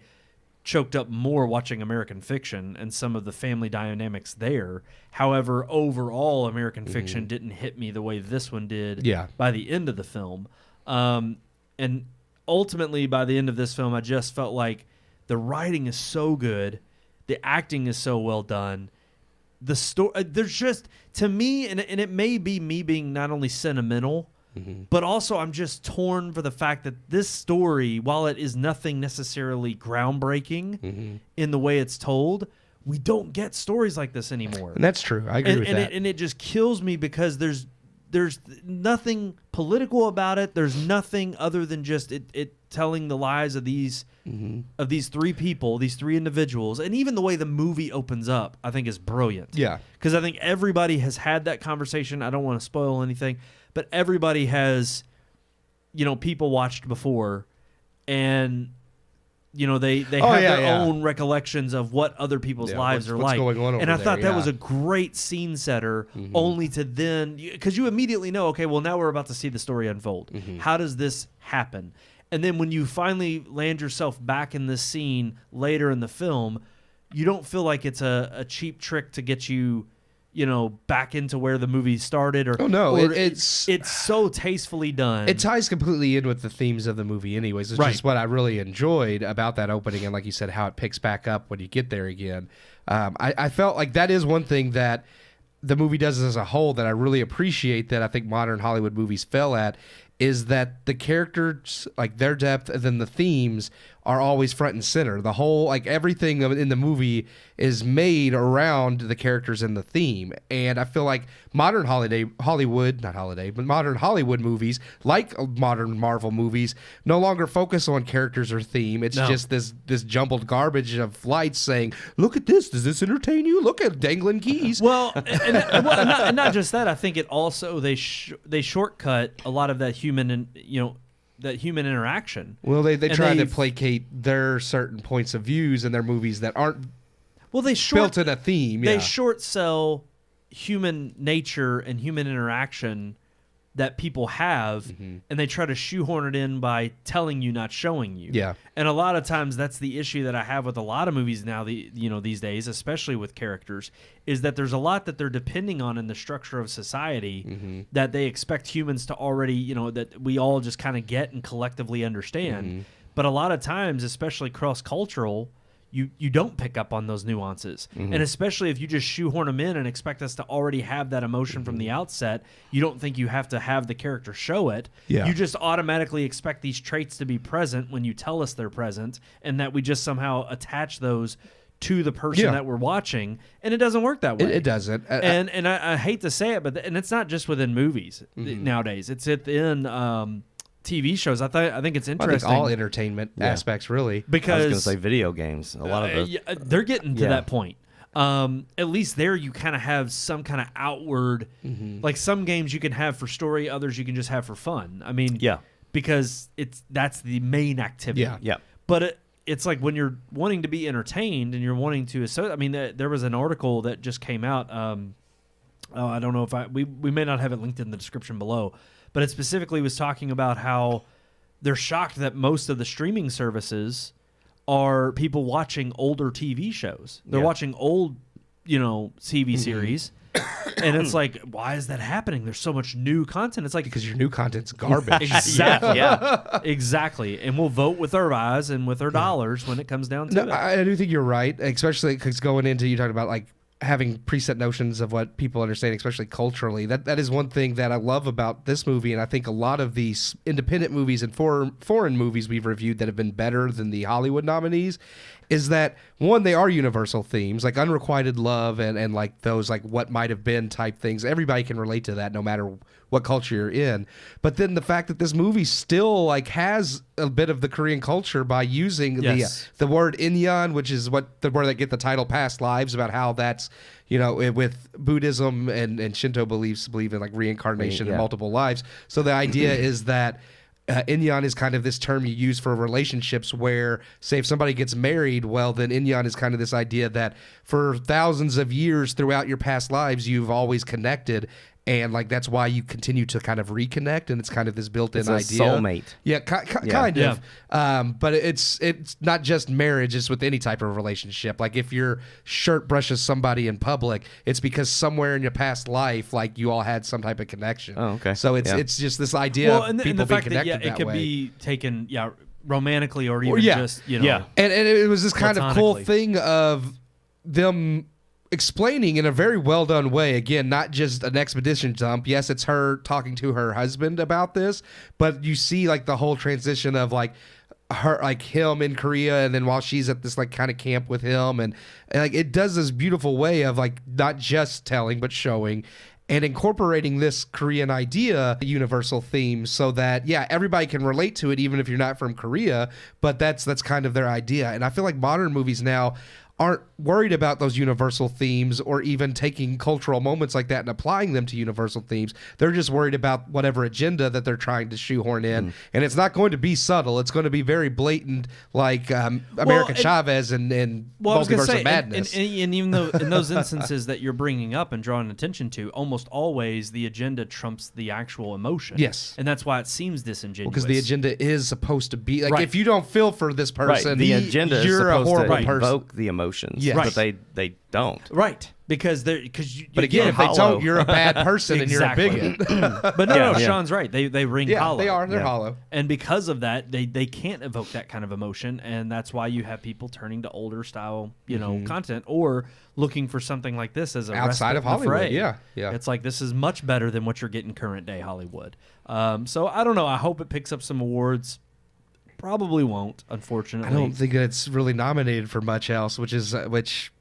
choked up more watching American Fiction and some of the family dynamics there. However, overall, American Fiction didn't hit me the way this one did by the end of the film. And ultimately, by the end of this film, I just felt like the writing is so good, the acting is so well done. The story, there's just, to me, and it may be me being not only sentimental, but also I'm just torn for the fact that this story, while it is nothing necessarily groundbreaking in the way it's told, we don't get stories like this anymore. And that's true. I agree with that. And it just kills me because there's nothing political about it. There's nothing other than just it telling the lives of these three people, these three individuals, and even the way the movie opens up, I think is brilliant. Yeah, because I think everybody has had that conversation. I don't want to spoil anything, but everybody has, people watched before, and they have their own recollections of what other people's lives are like. Going on over and I thought there, that was a great scene setter, only to then, because you immediately know, okay, well, now we're about to see the story unfold. How does this happen? And then when you finally land yourself back in this scene later in the film, you don't feel like it's a cheap trick to get you, back into where the movie started. It's so tastefully done. It ties completely in with the themes of the movie anyways. It's just what I really enjoyed about that opening, and like you said, how it picks back up when you get there again. I felt like that is one thing that the movie does as a whole that I really appreciate, that I think modern Hollywood movies fail at, is that the characters, like their depth and then the themes, are always front and center. The whole, like everything in the movie is made around the characters and the theme. And I feel like modern modern Hollywood movies, like modern Marvel movies, no longer focus on characters or theme. It's just this jumbled garbage of lights saying, look at this. Does this entertain you? Look at dangling keys. Well, and not just that. I think it also, they shortcut a lot of that human interaction. Well, they try to placate their certain points of views in their movies that aren't built in a theme. They short sell human nature and human interaction that people have, and they try to shoehorn it in by telling you, not showing you. Yeah. And a lot of times that's the issue that I have with a lot of movies now, these days, especially with characters, is that there's a lot that they're depending on in the structure of society that they expect humans to already, that we all just kind of get and collectively understand. But a lot of times, especially cross-cultural, you don't pick up on those nuances. And especially if you just shoehorn them in and expect us to already have that emotion from the outset, you don't think you have to have the character show it. Yeah. You just automatically expect these traits to be present when you tell us they're present, and that we just somehow attach those to the person that we're watching, and it doesn't work that way. It doesn't. And I hate to say it, but and it's not just within movies nowadays. It's within TV shows. I think it's interesting. I think all entertainment aspects, really. Because I was going to say video games. A lot of those. They're getting to that point. At least there you kind of have some kind of outward, like some games you can have for story, others you can just have for fun. I mean, because that's the main activity. Yeah. But it's like when you're wanting to be entertained and you're wanting to. I mean, there was an article that just came out. I don't know if we may not have it linked in the description below, but it specifically was talking about how they're shocked that most of the streaming services are people watching older TV shows. They're watching old, TV series. And it's like, why is that happening? There's so much new content. It's like, because your new content's garbage. Exactly. Exactly. And we'll vote with our eyes and with our dollars when it comes down to it. I do think you're right, especially because going into, you talking about like having preset notions of what people understand, especially culturally. That is one thing that I love about this movie, and I think a lot of these independent movies and foreign movies we've reviewed that have been better than the Hollywood nominees is that, one, they are universal themes, like unrequited love and like those like what might have been type things. Everybody can relate to that no matter what culture you're in. But then the fact that this movie still like has a bit of the Korean culture by using the word inyan, which is the word that get the title Past Lives, about how that's, with Buddhism and Shinto believe in like reincarnation and multiple lives. So the idea is that inyan is kind of this term you use for relationships where, say, if somebody gets married, well, then inyan is kind of this idea that for thousands of years throughout your past lives, you've always connected. And like that's why you continue to kind of reconnect, and it's kind of this built-in idea. Soulmate. Yeah, kind of. But it's not just marriage; it's with any type of relationship. Like if your shirt brushes somebody in public, it's because somewhere in your past life, like you all had some type of connection. Oh, okay. So it's just this idea of people and the being fact connected that it could way. be taken romantically or even just and it was this kind of cool thing of them explaining in a very well done way, again, not just an expedition dump. Yes, it's her talking to her husband about this, but you see like the whole transition of like her, like him in Korea, and then while she's at this like kind of camp with him, and like it does this beautiful way of like not just telling but showing and incorporating this Korean idea, universal theme, so that everybody can relate to it even if you're not from Korea, but that's kind of their idea. And I feel like modern movies now aren't worried about those universal themes or even taking cultural moments like that and applying them to universal themes. They're just worried about whatever agenda that they're trying to shoehorn in. And it's not going to be subtle. It's going to be very blatant, like American Chavez and Multiverse of Madness. And even though in those instances that you're bringing up and drawing attention to, almost always the agenda trumps the actual emotion. Yes. And that's why it seems disingenuous. Because the agenda is supposed to be, like, if you don't feel for this person, the agenda is you're a supposed horrible to person. evoke the emotions. Yes. But they don't. Right. Because but again, if they don't, you're a bad person and you're a bigot. But no, Sean's right. They ring hollow. They are. They're hollow. And because of that, they can't evoke that kind of emotion, and that's why you have people turning to older style, content, or looking for something like this as a outside of Hollywood. Yeah. It's like, this is much better than what you're getting current day Hollywood. So I don't know. I hope it picks up some awards. Probably won't, unfortunately. I don't think it's really nominated for much else, which it's a shame.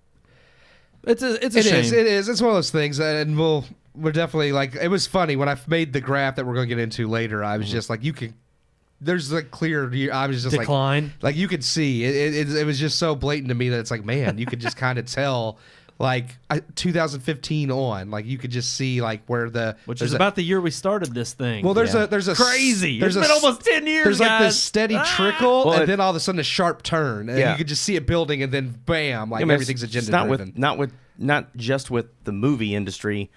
It is. It's one of those things, and we're definitely like. It was funny when I made the graph that we're going to get into later. I was just like, you can. There's like clear. I was just decline. Like you could see it was just so blatant to me that it's like, man, you could just kind of tell. Like 2015 on, like you could just see like where which is about the year we started this thing. Well, there's a crazy. There's been almost 10 years. There's guys. like this steady trickle, and then all of a sudden a sharp turn, and you could just see it building, and then bam, like everything's agenda driven. Not just with the movie industry,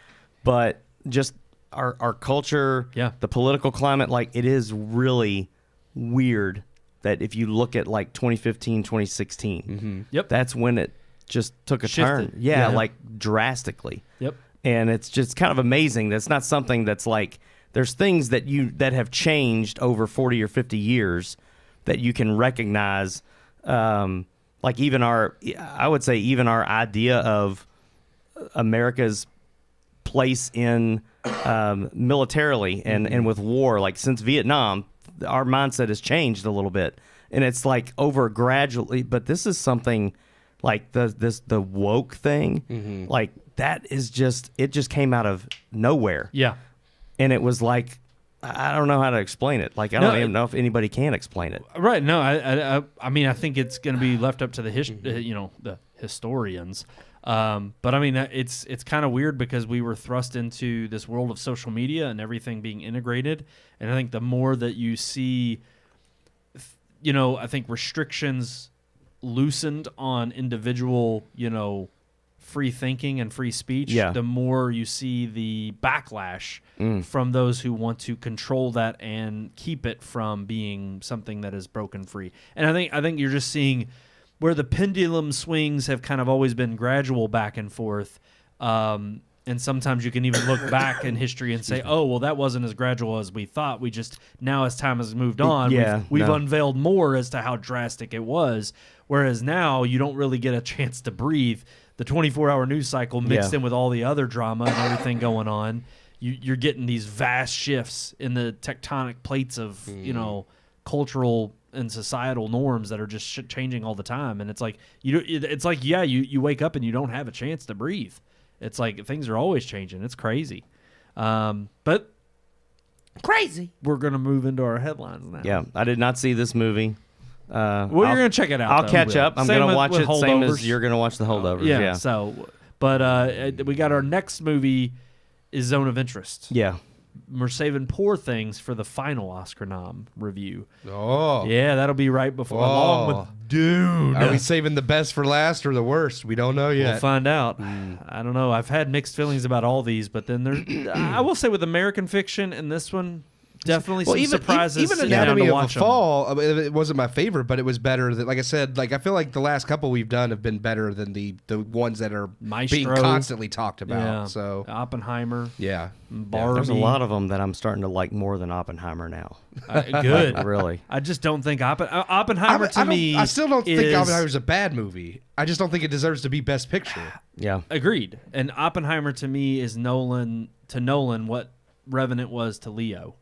but just our culture, the political climate. Like it is really weird that if you look at like 2015, 2016, that's when it just took a turn. Yeah, like drastically. Yep. And it's just kind of amazing. That's not something that's like, there's things that have changed over 40 or 50 years that you can recognize that like I would say even our idea of America's place in militarily and with war, like since Vietnam, our mindset has changed a little bit, and it's like over gradually. But this is something like the woke thing, like that is just came out of nowhere. Yeah. And it was like, I don't know how to explain it. Like I don't even know if anybody can explain it. Right. No, I mean, I think it's going to be left up to the the historians. But I mean, it's kind of weird because we were thrust into this world of social media and everything being integrated. And I think the more that you see, I think restrictions loosened on individual, free thinking and free speech, the more you see the backlash from those who want to control that and keep it from being something that is broken free. And I think you're just seeing where the pendulum swings have kind of always been gradual back and forth. And sometimes you can even look back in history and say, oh, well, that wasn't as gradual as we thought. We just, now as time has moved on, we've unveiled more as to how drastic it was. Whereas now you don't really get a chance to breathe. The 24-hour news cycle mixed in with all the other drama and everything going on, you're getting these vast shifts in the tectonic plates of, cultural and societal norms that are just changing all the time. And it's like, you wake up and you don't have a chance to breathe. It's like things are always changing. It's crazy. But crazy. We're going to move into our headlines now. Yeah, I did not see this movie. Well, you're going to check it out. I'll catch up. I'm going to watch it same as you're going to watch The Holdovers. Yeah. So, but we got our next movie is Zone of Interest. Yeah. We're saving Poor Things for the final Oscar nom review. Oh. Yeah, that'll be right before, along with Dune. Are we saving the best for last or the worst? We don't know yet. We'll find out. I don't know. I've had mixed feelings about all these, but then I will say with American Fiction and this one, definitely some surprises. Even Anatomy of a Fall, it wasn't my favorite, but it was better. Like I said, I feel like the last couple we've done have been better than the ones that are Maestro, being constantly talked about. Yeah. So Oppenheimer, Barbie. There's a lot of them that I'm starting to like more than Oppenheimer now. Good, really. I just don't think Oppenheimer to me. I still don't think Oppenheimer's a bad movie. I just don't think it deserves to be Best Picture. Yeah, agreed. And Oppenheimer to me is Nolan what Revenant was to Leo.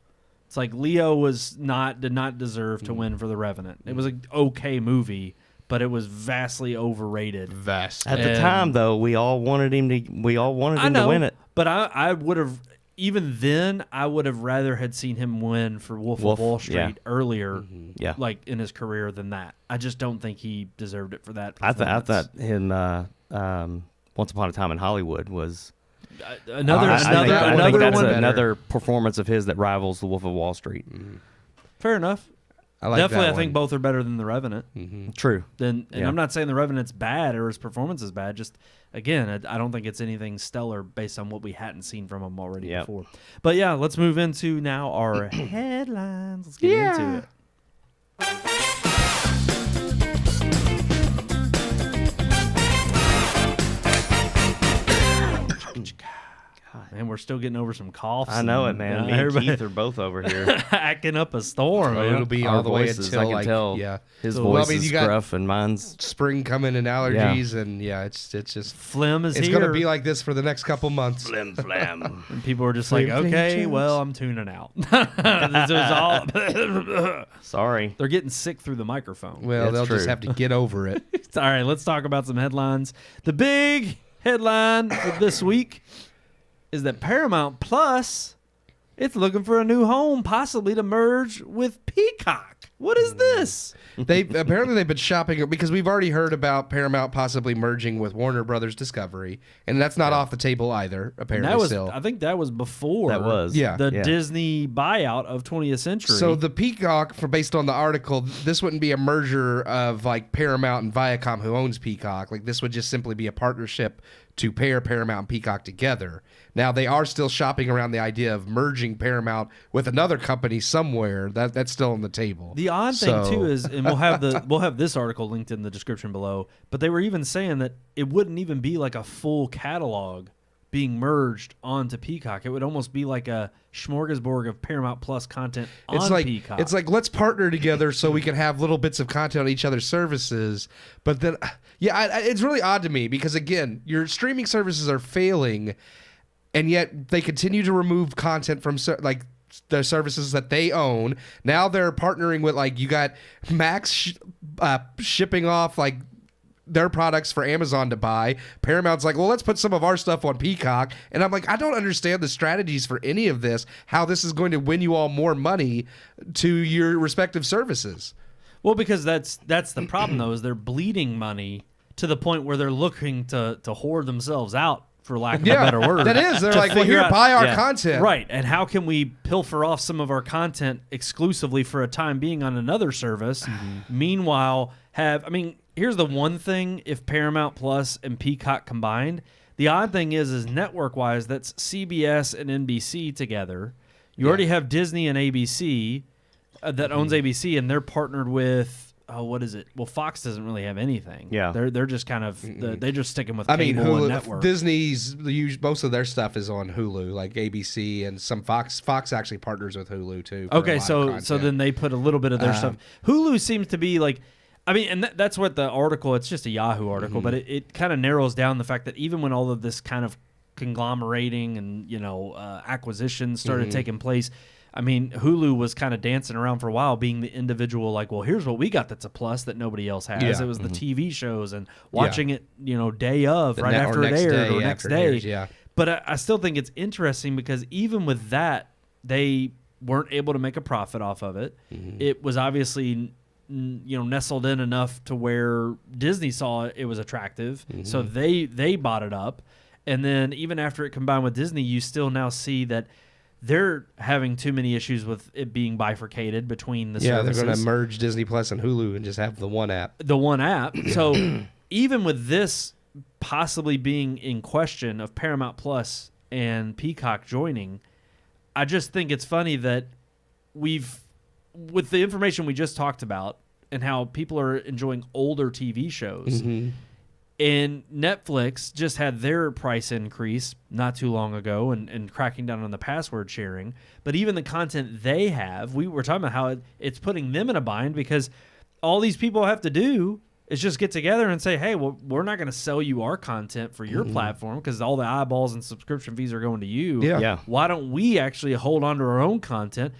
It's like Leo did not deserve to win for The Revenant. It was an okay movie, but it was vastly overrated. At the time, though, we all wanted him to win it. But I would have, even then, I would have rather had seen him win for Wolf of Wall Street earlier, like in his career than that. I just don't think he deserved it for that. I thought him Once Upon a Time in Hollywood was. Another performance of his that rivals The Wolf of Wall Street. Fair enough. I think both are better than The Revenant. True. I'm not saying The Revenant's bad or his performance is bad. Just again, I don't think it's anything stellar based on what we hadn't seen from him already before. But yeah, let's move into now our headlines. Let's get into it. Man, we're still getting over some coughs. I know it, man. Me and Keith are both over here. Acting up a storm. Oh, it'll be all the way until, I can tell. Yeah. His voice is gruff and mine's... Spring coming and allergies, and it's just... Phlegm is here. It's going to be like this for the next couple months. Phlegm. And people are just like, okay, well, I'm tuning out. Sorry. They're getting sick through the microphone. Well, they'll just have to get over it. All right, let's talk about some headlines. The big headline for this week is that Paramount Plus, it's looking for a new home, possibly to merge with Peacock. What is this? They've been shopping because we've already heard about Paramount possibly merging with Warner Brothers Discovery, and that's not off the table either. Apparently, I think that was before. The Disney buyout of 20th Century. So the Peacock, based on the article, this wouldn't be a merger of like Paramount and Viacom, who owns Peacock. Like this would just simply be a partnership to pair Paramount and Peacock together. Now they are still shopping around the idea of merging Paramount with another company somewhere. That's still on the table. The odd thing too is, and we'll have this article linked in the description below, but they were even saying that it wouldn't even be like a full catalog being merged onto Peacock. It would almost be like a smorgasbord of Paramount Plus content on Peacock. It's like, let's partner together so we can have little bits of content on each other's services. But then, it's really odd to me because, again, your streaming services are failing, and yet they continue to remove content from the services that they own. Now they're partnering with, like, you got Max shipping off, like, their products for Amazon to buy. Paramount's like, well, let's put some of our stuff on Peacock. And I'm like, I don't understand the strategies for any of this, how this is going to win you all more money to your respective services. Well, because that's the problem, though, is they're bleeding money to the point where they're looking to hoard themselves out, for lack of a better word. That is. They're like, well, here, buy our content. Right. And how can we pilfer off some of our content exclusively for a time being on another service? Meanwhile, here's the one thing, if Paramount Plus and Peacock combined, the odd thing is network-wise, that's CBS and NBC together. You already have Disney and ABC that owns ABC, and they're partnered with, what is it? Well, Fox doesn't really have anything. Yeah. They're just kind of, they're just sticking with cable Hulu, and network. Disney's, most of their stuff is on Hulu, like ABC and some Fox. Fox actually partners with Hulu, too. Okay, so then they put a little bit of their stuff. Hulu seems to be like, and that's what the article, it's just a Yahoo article, but it kind of narrows down the fact that even when all of this kind of conglomerating and, acquisitions started taking place, Hulu was kind of dancing around for a while being the individual, like, well, here's what we got that's a plus that nobody else has. Yeah. It was the TV shows and watching it, day of, right after it aired or next day. But I still think it's interesting because even with that, they weren't able to make a profit off of it. It was obviously nestled in enough to where Disney saw it was attractive, so they bought it up. And then even after it combined with Disney, you still now see that they're having too many issues with it being bifurcated between the services. They're going to merge Disney Plus and Hulu and just have the one app. So even with this possibly being in question of Paramount Plus and Peacock joining, I just think it's funny that with the information we just talked about and how people are enjoying older TV shows, and Netflix just had their price increase not too long ago and cracking down on the password sharing. But even the content they have, we were talking about how it's putting them in a bind because all these people have to do is just get together and say, hey, well, we're not going to sell you our content for your platform because all the eyeballs and subscription fees are going to you. Yeah. Why don't we actually hold on to our own content?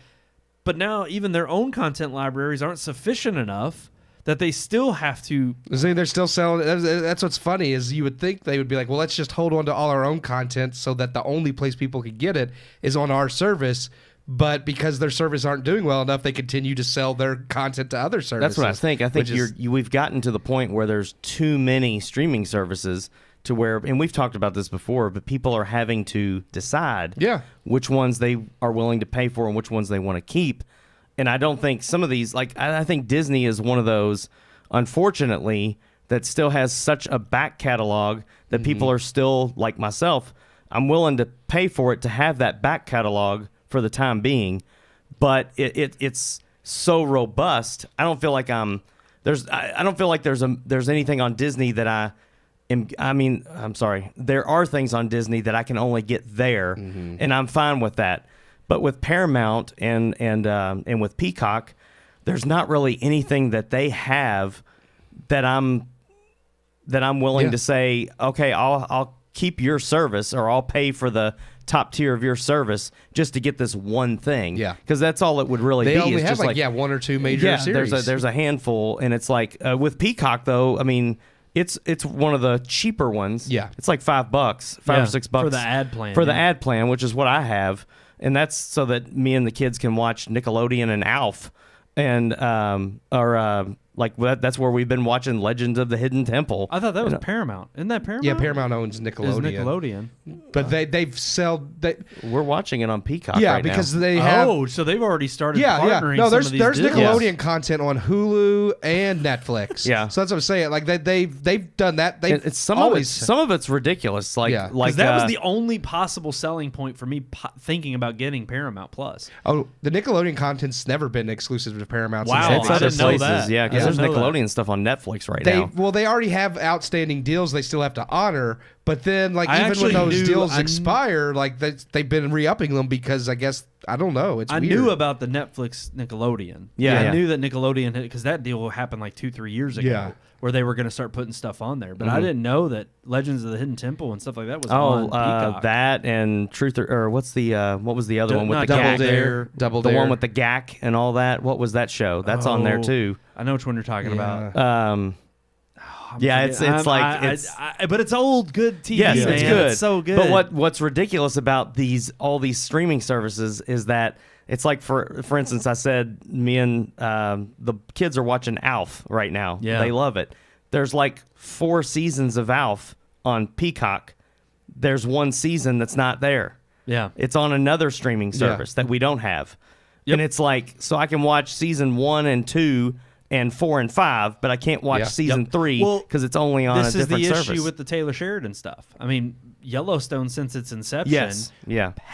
But now even their own content libraries aren't sufficient enough that they still have to. They're still selling. That's what's funny is you would think they would be like, well, let's just hold on to all our own content so that the only place people can get it is on our service. But because their service aren't doing well enough, they continue to sell their content to other services. That's what I think. I think we've gotten to the point where there's too many streaming services to where, and we've talked about this before, but people are having to decide which ones they are willing to pay for and which ones they want to keep. And I don't think some of these, like, I think Disney is one of those, unfortunately, that still has such a back catalog that people are still, like myself, I'm willing to pay for it to have that back catalog for the time being, but it's so robust. I don't feel like I don't feel like there's anything on Disney that I'm sorry. There are things on Disney that I can only get there, and I'm fine with that. But with Paramount and with Peacock, there's not really anything that they have that I'm willing to say, okay, I'll keep your service or I'll pay for the top tier of your service just to get this one thing. Yeah, because that's all it would really be. They only it's have just one or two major series. There's a handful, and it's like with Peacock though. I mean, it's one of the cheaper ones. Yeah, it's like $5, $5 or $6 for the ad plan. For the ad plan, which is what I have. And that's so that me and the kids can watch Nickelodeon and Alf, and that's where we've been watching Legends of the Hidden Temple. I thought that was Paramount. Isn't that Paramount? Yeah, Paramount owns Nickelodeon. It's Nickelodeon. But they've sold. We're watching it on Peacock. Yeah, right because now. they have. Oh, so they've already started. Partnering No, there's Disney. Nickelodeon content on Hulu and Netflix. Yeah, so that's what I'm saying. Like they've done that. Some of it's ridiculous. Like that was the only possible selling point for me thinking about getting Paramount Plus. Oh, the Nickelodeon content's never been exclusive to Paramount. Wow, it's other places. Yeah, because there's Nickelodeon stuff on Netflix right now. Well, they already have outstanding deals they still have to honor, But then, like, even when those deals expire, like, they've been re-upping them because I guess, I don't know. It's weird. knew about the Netflix Nickelodeon. I knew that Nickelodeon, because that deal happened like 2-3 years ago, where they were going to start putting stuff on there. But I didn't know that Legends of the Hidden Temple and stuff like that was on Peacock. That and Truth or what was the other one with the Double Gak? Dare. Double the Dare. one with the Gak and all that. What was that show? That's on there too. I know which one you're talking about. But it's old, good TV. Yes, man. it's good. It's so good. But what's ridiculous about all these streaming services is that it's like, for instance, I said me and the kids are watching Alf right now. Yeah. They love it. There's like 4 seasons of Alf on Peacock. There's 1 season that's not there. Yeah. It's on another streaming service that we don't have. Yep. And it's like, so I can watch season 1 and 2 and 4 and 5, but I can't watch season 3 because it's only on a different service. This is the issue with the Taylor Sheridan stuff. I mean, Yellowstone, since its inception,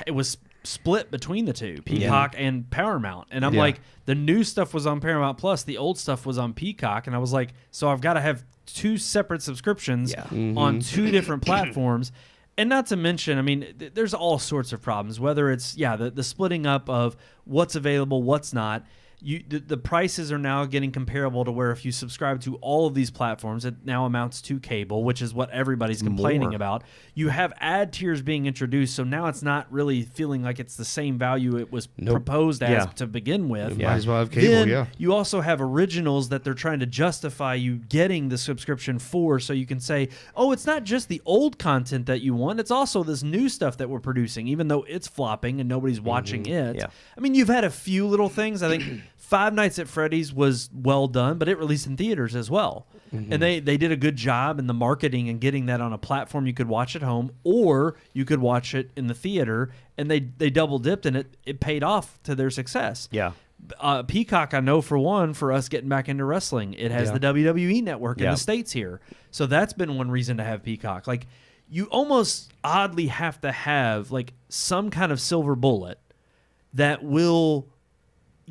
it was split between the two, Peacock and Paramount. And I'm like, the new stuff was on Paramount Plus, the old stuff was on Peacock, and I was like, so I've got to have 2 separate subscriptions on 2 different platforms. And not to mention, I mean, there's all sorts of problems, whether it's, the splitting up of what's available, what's not. The prices are now getting comparable to where if you subscribe to all of these platforms, it now amounts to cable, which is what everybody's complaining about. You have ad tiers being introduced, so now it's not really feeling like it's the same value it was proposed as to begin with. Might as well have cable, then you also have originals that they're trying to justify you getting the subscription for, so you can say, oh, it's not just the old content that you want, it's also this new stuff that we're producing, even though it's flopping and nobody's watching it. Yeah. I mean, you've had a few little things. I think Five Nights at Freddy's was well done, but it released in theaters as well. And they did a good job in the marketing and getting that on a platform you could watch at home, or you could watch it in the theater, and they double dipped, and it paid off to their success. Yeah. Peacock, I know for one, for us getting back into wrestling, it has the WWE network in the States here. So that's been one reason to have Peacock. Like, you almost oddly have to have like some kind of silver bullet that will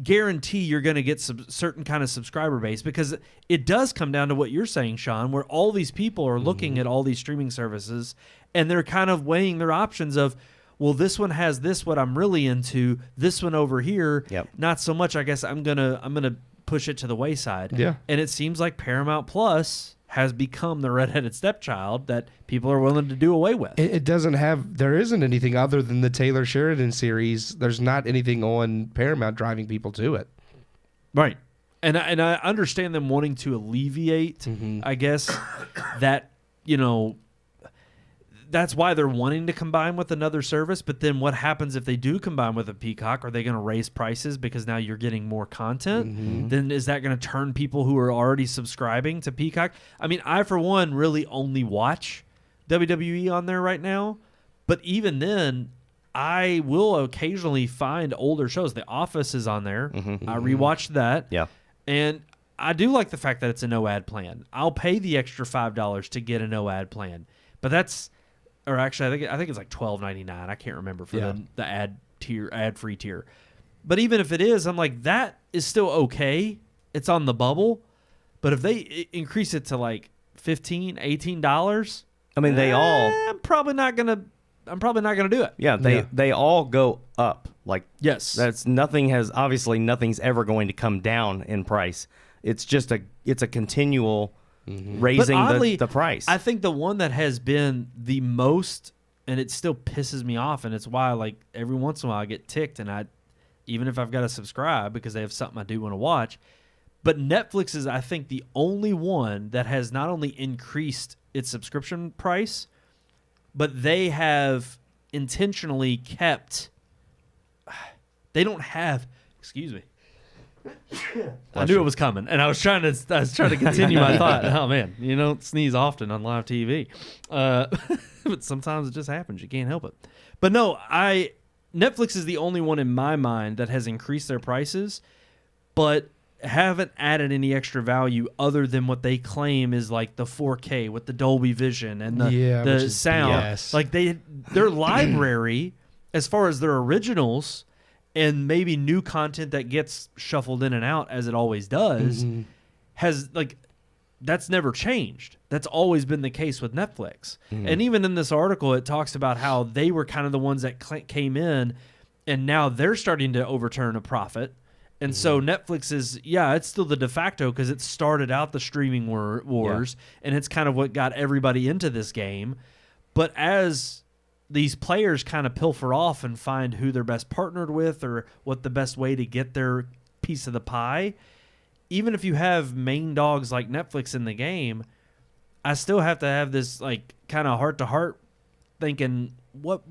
guarantee you're going to get some certain kind of subscriber base, because it does come down to what you're saying, Sean, where all these people are looking at all these streaming services and they're kind of weighing their options of, well, this one has this, what I'm really into, this one over here, not so much. I guess I'm gonna push it to the wayside. Yeah. And it seems like Paramount Plus has become the redheaded stepchild that people are willing to do away with. There isn't anything other than the Taylor Sheridan series. There's not anything on Paramount driving people to it. Right. And I understand them wanting to alleviate, I guess, that, that's why they're wanting to combine with another service. But then what happens if they do combine with a Peacock? Are they going to raise prices because now you're getting more content? Then is that going to turn people who are already subscribing to Peacock? I mean, I, for one, really only watch WWE on there right now. But even then, I will occasionally find older shows. The Office is on there. I rewatched that. Yeah. And I do like the fact that it's a no-ad plan. I'll pay the extra $5 to get a no-ad plan. But that's... Or actually, I think it's like $12.99. I can't remember for the ad-free tier. But even if it is, I'm like, that is still okay. It's on the bubble. But if they increase it to like $15, $18, I mean, I'm probably not gonna do it. Yeah, they all go up. Like, yes, nothing's ever going to come down in price. It's just a continual raising oddly, the price. I think the one that has been the most, and it still pisses me off, and it's why like every once in a while I get ticked, and even if I've got to subscribe because they have something I do want to watch. But Netflix is, I think, the only one that has not only increased its subscription price, but they have intentionally kept. They don't have. Excuse me. I knew it was coming, and I was trying to continue my thought. Oh man, you don't sneeze often on live TV, but sometimes it just happens. You can't help it. But no, Netflix is the only one in my mind that has increased their prices, but haven't added any extra value other than what they claim is like the 4K with the Dolby Vision and the sound. Yes. Like their library, as far as their originals. And maybe new content that gets shuffled in and out, as it always does, has like that's never changed. That's always been the case with Netflix. And even in this article, it talks about how they were kind of the ones that came in, and now they're starting to overturn a profit. And so Netflix is, it's still the de facto because it started out the streaming wars, and it's kind of what got everybody into this game. But as these players kind of pilfer off and find who they're best partnered with or what the best way to get their piece of the pie, even if you have main dogs like Netflix in the game, I still have to have this like kind of heart-to-heart thinking, what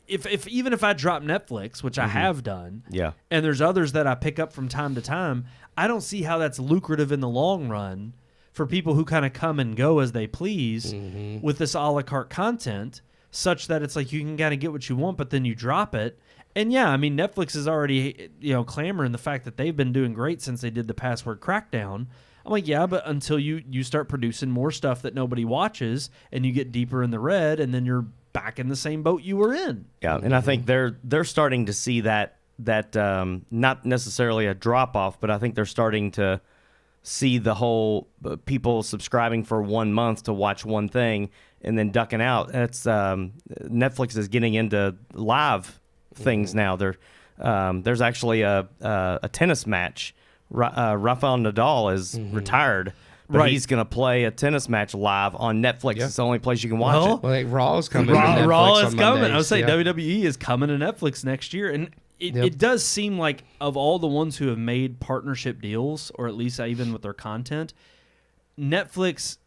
if even if I drop Netflix, which I have done, and there's others that I pick up from time to time, I don't see how that's lucrative in the long run for people who kind of come and go as they please with this a la carte content, such that it's like you can kind of get what you want, but then you drop it. And I mean, Netflix is already, clamoring the fact that they've been doing great since they did the password crackdown. I'm like, but until you start producing more stuff that nobody watches and you get deeper in the red, and then you're back in the same boat you were in. Yeah, and I think they're starting to see that not necessarily a drop off, but I think they're starting to see the whole people subscribing for 1 month to watch one thing and then ducking out. That's Netflix is getting into live things now. There's actually a tennis match. Rafael Nadal is retired, but he's going to play a tennis match live on Netflix. Yeah. It's the only place you can watch it. Well, like Raw is coming. Raw to Netflix is on coming. Mondays. I would say WWE is coming to Netflix next year, and it does seem like of all the ones who have made partnership deals, or at least even with their content, Netflix.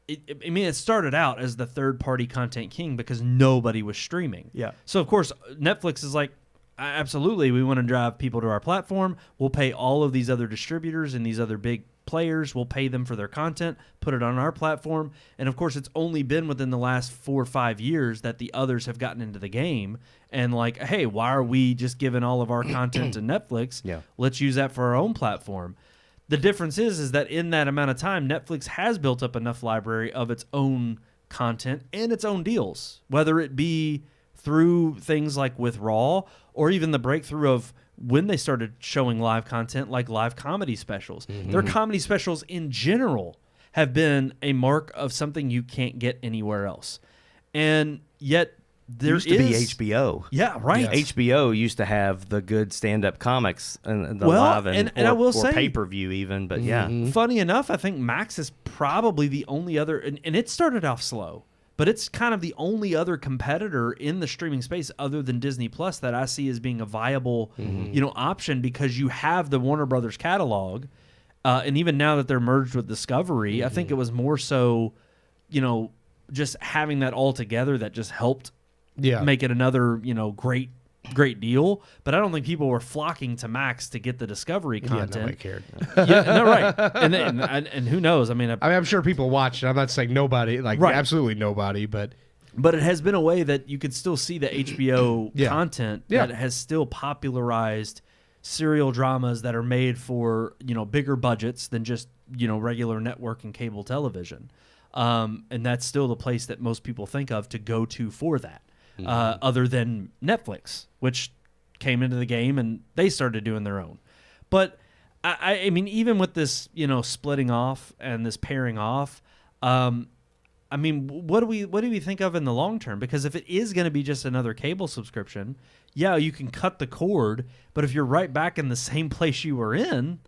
It started out as the third-party content king because nobody was streaming. Yeah. So of course Netflix is like, absolutely, we want to drive people to our platform. We'll pay all of these other distributors and these other big players. We'll pay them for their content, put it on our platform. And of course, it's only been within the last 4 or 5 years that the others have gotten into the game. And like, hey, why are we just giving all of our content to Netflix? Yeah. Let's use that for our own platform. The difference is that in that amount of time, Netflix has built up enough library of its own content and its own deals, whether it be through things like with Raw or even the breakthrough of when they started showing live content like live comedy specials. Their comedy specials in general have been a mark of something you can't get anywhere else. And yet there used to be HBO. Yeah, right. HBO used to have the good stand-up comics and the Well, live and I will say, pay-per-view even, but funny enough, I think Max is probably the only other, and it started off slow, but it's kind of the only other competitor in the streaming space other than Disney Plus that I see as being a viable, option, because you have the Warner Brothers catalog, and even now that they're merged with Discovery, I think it was more so, just having that all together that just helped make it another, great deal. But I don't think people were flocking to Max to get the Discovery content. Yeah, nobody cared. Right. And who knows? I mean, I'm sure people watched it. I'm not saying nobody, absolutely nobody, but it has been a way that you could still see the HBO content that has still popularized serial dramas that are made for, bigger budgets than just, regular network and cable television. And that's still the place that most people think of to go to for that. Other than Netflix, which came into the game and they started doing their own. But I mean, even with this, splitting off and this pairing off, I mean, what do we think of in the long term? Because if it is going to be just another cable subscription, you can cut the cord. But if you're right back in the same place you were in,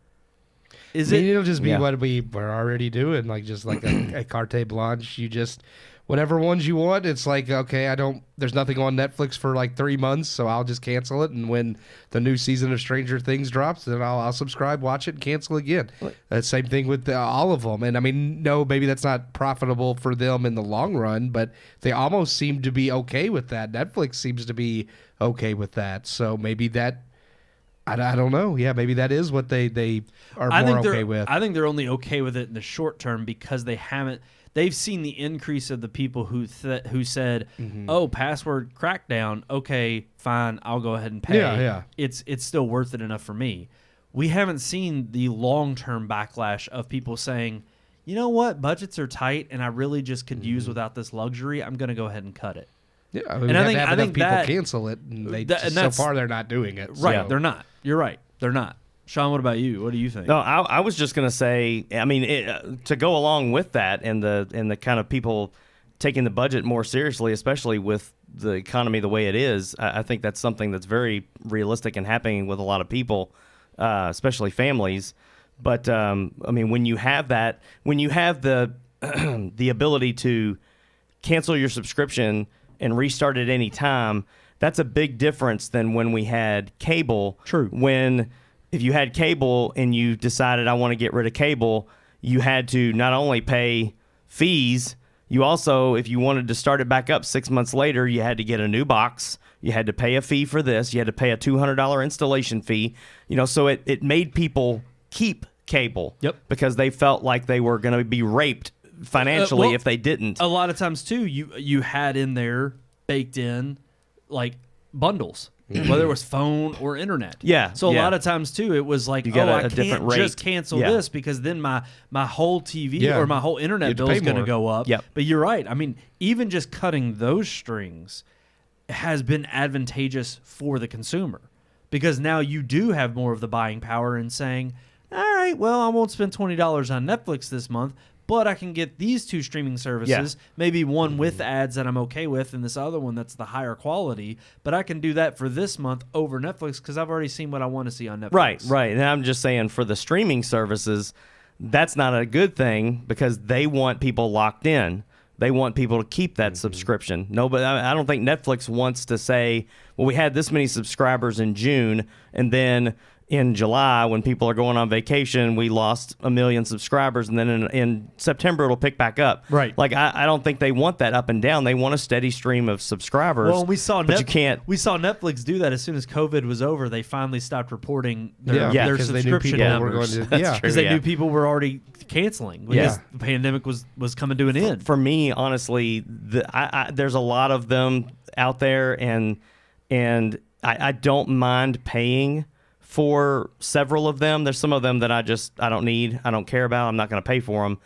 it'll just be what we were already doing, like just like a carte blanche. You just whatever ones you want. It's like, okay, there's nothing on Netflix for like 3 months, so I'll just cancel it. And when the new season of Stranger Things drops, then I'll subscribe, watch it, and cancel again. Same thing with all of them. And I mean, no, maybe that's not profitable for them in the long run, but they almost seem to be okay with that. Netflix seems to be okay with that. So maybe that, I don't know. Yeah, maybe that is what they are more okay with. I think they're only okay with it in the short term because they've seen the increase of the people who said, "Oh, password crackdown. Okay, fine, I'll go ahead and pay. Yeah. It's still worth it enough for me." We haven't seen the long-term backlash of people saying, "You know what? Budgets are tight, and I really just could use without this luxury. I'm going to go ahead and cut it." Yeah, I mean, I think people cancel it, and so far they're not doing it. Right, they're not. You're right. They're not. Sean, what about you? What do you think? No, I was just gonna say. I mean, to go along with that, and the kind of people taking the budget more seriously, especially with the economy the way it is. I think that's something that's very realistic and happening with a lot of people, especially families. But I mean, when you have that, when you have the the ability to cancel your subscription and restart at any time, that's a big difference than when we had cable. True. If you had cable and you decided I want to get rid of cable, you had to not only pay fees, you also, if you wanted to start it back up 6 months later, you had to get a new box. You had to pay a fee for this. You had to pay a $200 installation fee. So it made people keep cable. Yep. Because they felt like they were going to be raped financially if they didn't. A lot of times too, you had in there baked in like bundles, whether it was phone or internet. Yeah. So a lot of times too, it was like, you got I a different can't rate. just cancel this because then my whole TV or my whole internet bill is going to go up. Yep. But you're right. I mean, even just cutting those strings has been advantageous for the consumer because now you do have more of the buying power and saying, all right, well, I won't spend $20 on Netflix this month, but I can get these two streaming services, maybe one with ads that I'm okay with and this other one that's the higher quality, but I can do that for this month over Netflix because I've already seen what I want to see on Netflix. Right. And I'm just saying for the streaming services, that's not a good thing because they want people locked in. They want people to keep that subscription. No, but I don't think Netflix wants to say, well, we had this many subscribers in June, and then in July, when people are going on vacation, we lost 1 million subscribers, and then in September it'll pick back up. Right. Like I don't think they want that up and down. They want a steady stream of subscribers. Well, we saw you can't. We saw Netflix do that as soon as COVID was over. They finally stopped reporting their because they knew subscription people were numbers. going to. Because they knew people were already canceling because the pandemic was coming to an end. For me, honestly, there's a lot of them out there, and I don't mind paying for several of them. There's some of them that I don't need, I don't care about, I'm not going to pay for them.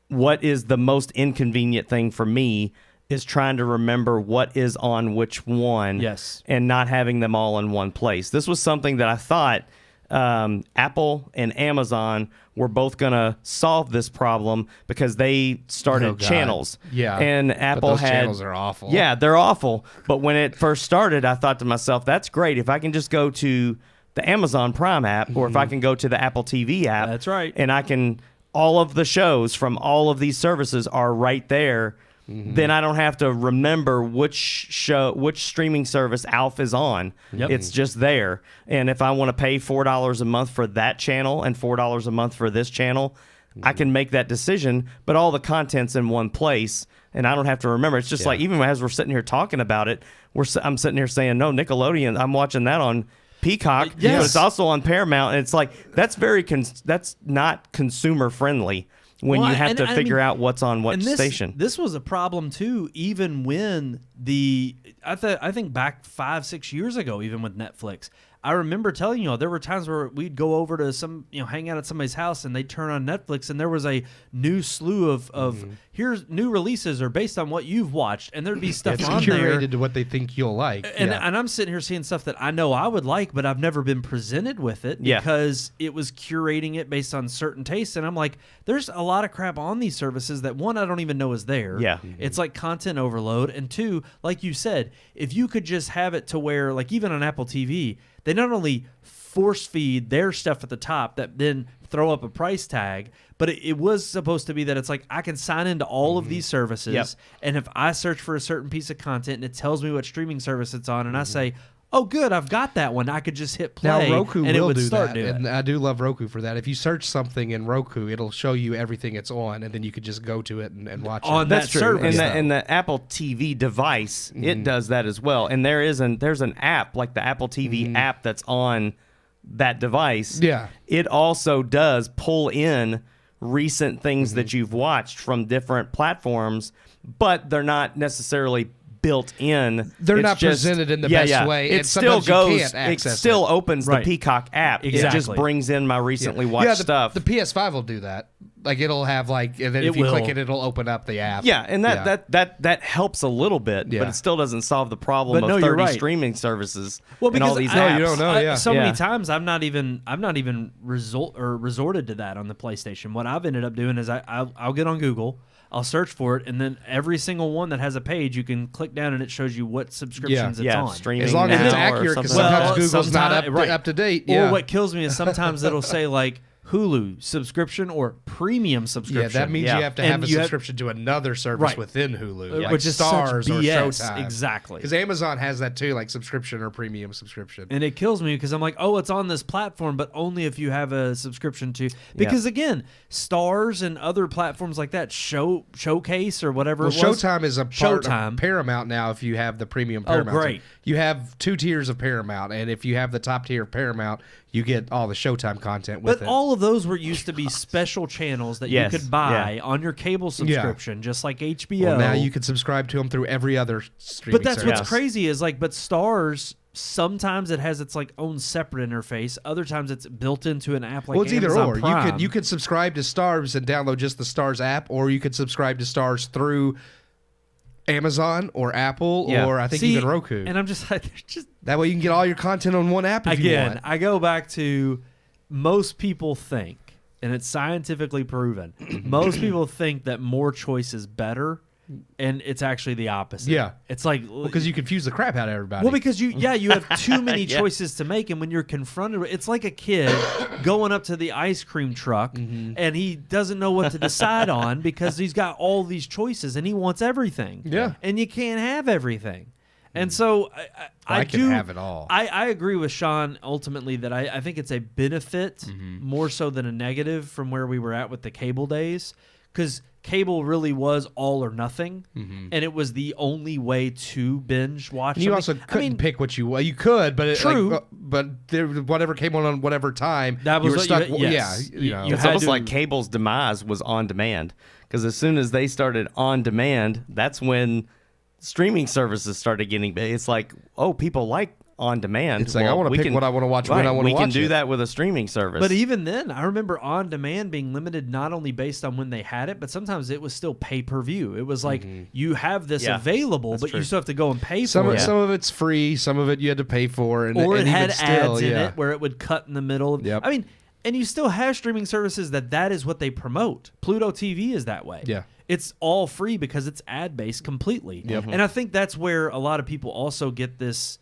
What is the most inconvenient thing for me is trying to remember what is on which one, and not having them all in one place. This was something that I thought Apple and Amazon were both going to solve this problem because they started channels. Yeah. And Apple those channels are awful. Yeah, they're awful. But when it first started, I thought to myself, that's great. If I can just go to the Amazon Prime app, or if I can go to the Apple TV app. That's right. And I can, all of the shows from all of these services are right there. Then I don't have to remember which streaming service Alf is on. Yep. It's just there. And if I want to pay $4 a month for that channel and $4 a month for this channel, I can make that decision, but all the content's in one place, and I don't have to remember. It's just like, even as we're sitting here talking about it, I'm sitting here saying, no, Nickelodeon, I'm watching that on Peacock, but it's also on Paramount, and it's like, that's that's not consumer friendly. When you have to figure out what's on what station. This was a problem too, even when I think back 5-6 years ago, even with Netflix. I remember telling you all there were times where we'd go over to hang out at somebody's house and they'd turn on Netflix and there was a new slew of here's new releases or based on what you've watched, and there'd be stuff on there curated to what they think you'll like. And I'm sitting here seeing stuff that I know I would like, but I've never been presented with it because it was curating it based on certain tastes. And I'm like, there's a lot of crap on these services that, one, I don't even know is there. Yeah. It's like content overload. And two, like you said, if you could just have it to where, like even on Apple TV, they not only force feed their stuff at the top that then throw up a price tag, but it was supposed to be that it's like I can sign into all of these services, and if I search for a certain piece of content and it tells me what streaming service it's on, and I say, oh, good, I've got that one, I could just hit play. Now, Roku and it will would do start that, doing and it. I do love Roku for that. If you search something in Roku, it'll show you everything it's on, and then you could just go to it and watch on it. that That's true. service. And the Apple TV device, it does that as well. And there's an app, like the Apple TV app that's on that device. Yeah. It also does pull in recent things that you've watched from different platforms, but they're not necessarily built in. They're It's not just- presented in the best way, It and still sometimes you goes. can't It access still it. opens Right. the Peacock app. It just Exactly. brings in my recently watched stuff. The PS5 will do that. Like it'll have like, and then It if you will. click it, it'll open up the app. Yeah, and that helps a little bit, Yeah. but it still doesn't solve the problem But of no, you're 30 right. streaming services Well, and because all these I- apps. you don't know. Yeah. So many Yeah. times I've not even resorted to that on the PlayStation. What I've ended up doing is I'll get on Google, I'll search for it, and then every single one that has a page, you can click down and it shows you what subscriptions it's Yeah, on. streaming As long as it's now or accurate, because something. sometimes Well, Google's not sometime- up to date. Or Yeah. what kills me is sometimes it'll say like Hulu subscription or premium subscription. Yeah, that means Yeah. you have to And have a you have- subscription to another service Right. within Hulu, like which is Stars such or BS. Showtime. Exactly. Because Amazon has that too, like subscription or premium subscription. And it kills me because I'm like, oh, it's on this platform, but only if you have a subscription to. Because again, Stars and other platforms like that, Showcase or whatever Well, it was. Showtime is a part Showtime. of Paramount now. If you have the premium Oh, Paramount, great. You have 2 tiers of Paramount, and if you have the top tier of Paramount, you get all the Showtime content with But it. all of those were used to be special channels that Yes, you could buy on your cable subscription, just like HBO. Well, now you can subscribe to them through every other streaming But that's service. what's crazy is like, but Stars, sometimes it has its like own separate interface. Other times it's built into an app like Well, it's either Amazon or. Prime. You could subscribe to Stars and download just the Stars app, or you could subscribe to Stars through Amazon or Apple, Yeah. or I think See, even Roku. And I'm just like, there's just That way you can get all your content on one app if you again, want. I go back to most people think, and it's scientifically proven, most people think that more choice is better, and it's actually the opposite. Yeah. It's like Because you confuse the crap out of everybody. well, because you have too many Yeah. choices to make, and when you're confronted with, it's like a kid going up to the ice cream truck and he doesn't know what to decide on because he's got all these choices and he wants everything. Yeah. And you can't have everything. And so I can do have it all. I agree with Sean ultimately that I think it's a benefit more so than a negative from where we were at with the cable days, because cable really was all or nothing, and it was the only way to binge watch. And you something. also couldn't pick what you could, but True. but there, whatever came on whatever time, That you was were what stuck. you had- yes. Yeah, you know. You It's had almost to- like cable's demise was on demand, because as soon as they started on demand, that's when streaming services started getting big. It's like, oh, people like on demand. It's like, I wanna we pick can- what I wanna watch when right, I wanna We can watch do it. that with a streaming service. But even then, I remember on demand being limited not only based on when they had it, but sometimes it was still pay per view. It was like you have this Yeah, available, that's but true. you still have to go and pay some for of, it. some of it's free, some of it you had to pay for, and Or and it even had still, ads in yeah. it where it would cut in the middle. Yep. I mean, and you still have streaming services that is what they promote. Pluto TV is that way. Yeah. It's all free because it's ad based completely. Yep. And I think that's where a lot of people also get this.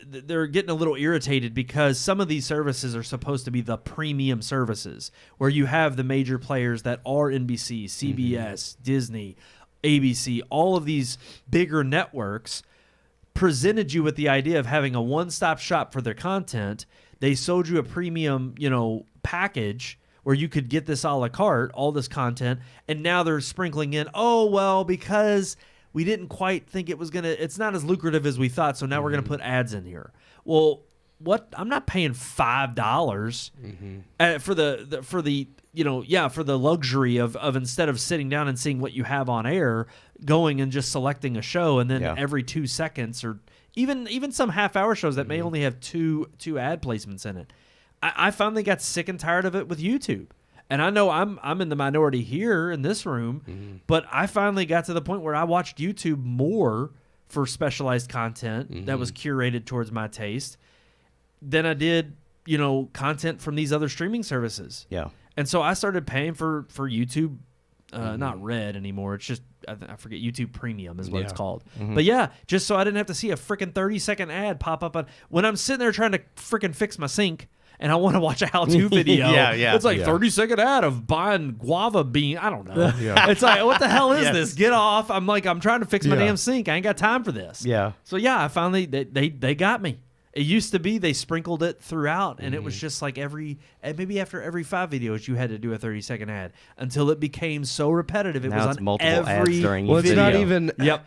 They're getting a little irritated because some of these services are supposed to be the premium services where you have the major players that are NBC, CBS, Disney, ABC, all of these bigger networks presented you with the idea of having a one-stop shop for their content. They sold you a premium, package where you could get this a la carte, all this content, and now they're sprinkling in, oh, well, because we didn't quite think it's not as lucrative as we thought, so now we're going to put ads in here. Well, what? I'm not paying $5 for the luxury of instead of sitting down and seeing what you have on air, going and just selecting a show, and then every 2 seconds, or even some half-hour shows that may only have two ad placements in it. I finally got sick and tired of it with YouTube. And I know I'm in the minority here in this room, but I finally got to the point where I watched YouTube more for specialized content that was curated towards my taste than I did, content from these other streaming services. yeah. And so I started paying for YouTube, not Red anymore. It's just, I forget, YouTube Premium is what it's called. But yeah, just so I didn't have to see a freaking 30-second ad pop up when I'm sitting there trying to freaking fix my sink. And I want to watch a how-to video. Yeah. It's like 30-second ad of buying guava bean. I don't know. It's like, what the hell is this? Get off. I'm trying to fix my damn sink. I ain't got time for this. Yeah. So yeah, I finally, they got me. It used to be they sprinkled it throughout, and it was just like maybe after every 5 videos you had to do a 30-second ad until it became so repetitive. It Now was it's on multiple ads every during Well, each it's video. not even Yep.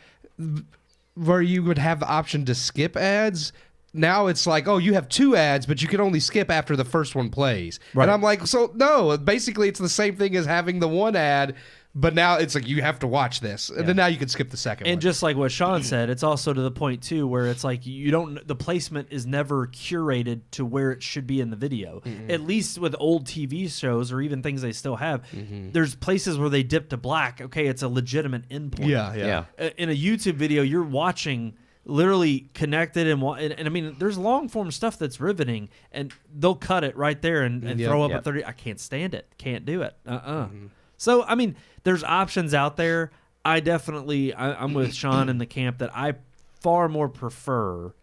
where you would have the option to skip ads. Now it's like, oh, you have 2 ads, but you can only skip after the first one plays. Right. And I'm like, so no, basically it's the same thing as having the one ad But now it's like you have to watch this, and then now you can skip the second one. And just like what Sean said, it's also to the point too where it's like the placement is never curated to where it should be in the video. At least with old TV shows or even things they still have, there's places where they dip to black. Okay, it's a legitimate endpoint. Yeah. In a YouTube video, you're watching literally connected and I mean, there's long form stuff that's riveting, and they'll cut it right there and throw up a 30. I can't stand it. Can't do it. So, I mean, there's options out there. I'm with Sean in the camp that I far more prefer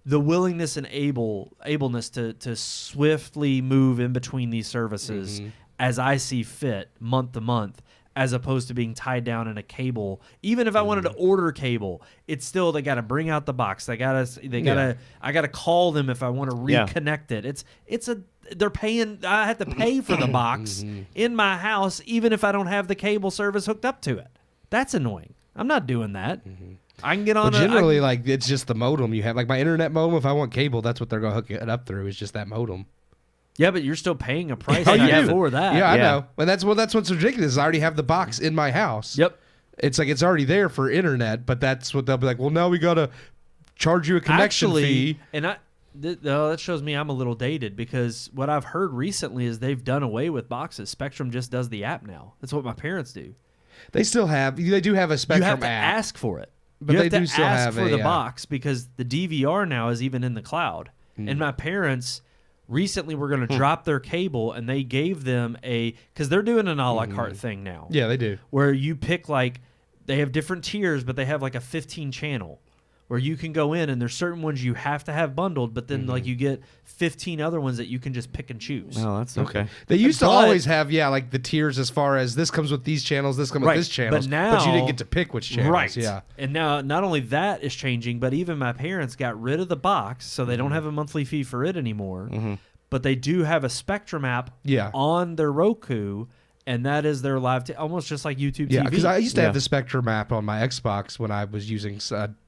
the willingness and ableness to swiftly move in between these services as I see fit month to month, as opposed to being tied down in a cable. Even if I wanted to order cable, it's still, they got to bring out the box. I got to call them if I want to reconnect it. They're paying. I have to pay for the box in my house, even if I don't have the cable service hooked up to it. That's annoying. I'm not doing that. I can get on. But generally, like it's just the modem you have. Like my internet modem, if I want cable, that's what they're gonna hook it up through. Is just that modem. Yeah, but you're still paying a price You do. for that. Yeah, I know. And that's what's ridiculous. I already have the box in my house. Yep. It's like it's already there for internet, but that's what they'll be like. Well, now we gotta charge you a connection fee. And that shows me I'm a little dated, because what I've heard recently is they've done away with boxes. Spectrum just does the app now. That's what my parents do. They still have. They do have a Spectrum You have to app. ask for it. But you they have do to still ask have for the a, box, because the DVR now is even in the cloud. And my parents recently were going to drop their cable, and they gave them because they're doing an a la carte thing now. Yeah, they do. Where you pick, like, they have different tiers, but they have like a 15 channel where you can go in, and there's certain ones you have to have bundled, but then like you get 15 other ones that you can just pick and choose. Oh, that's okay. They used to always have, like the tiers as far as this comes with these channels, this comes with this channel. But now, you didn't get to pick which channels. Right. Yeah. And now not only that is changing, but even my parents got rid of the box, so they don't have a monthly fee for it anymore. But they do have a Spectrum app on their Roku, and that is their live, almost just like YouTube TV. Yeah, because I used to have the Spectrum app on my Xbox when I was using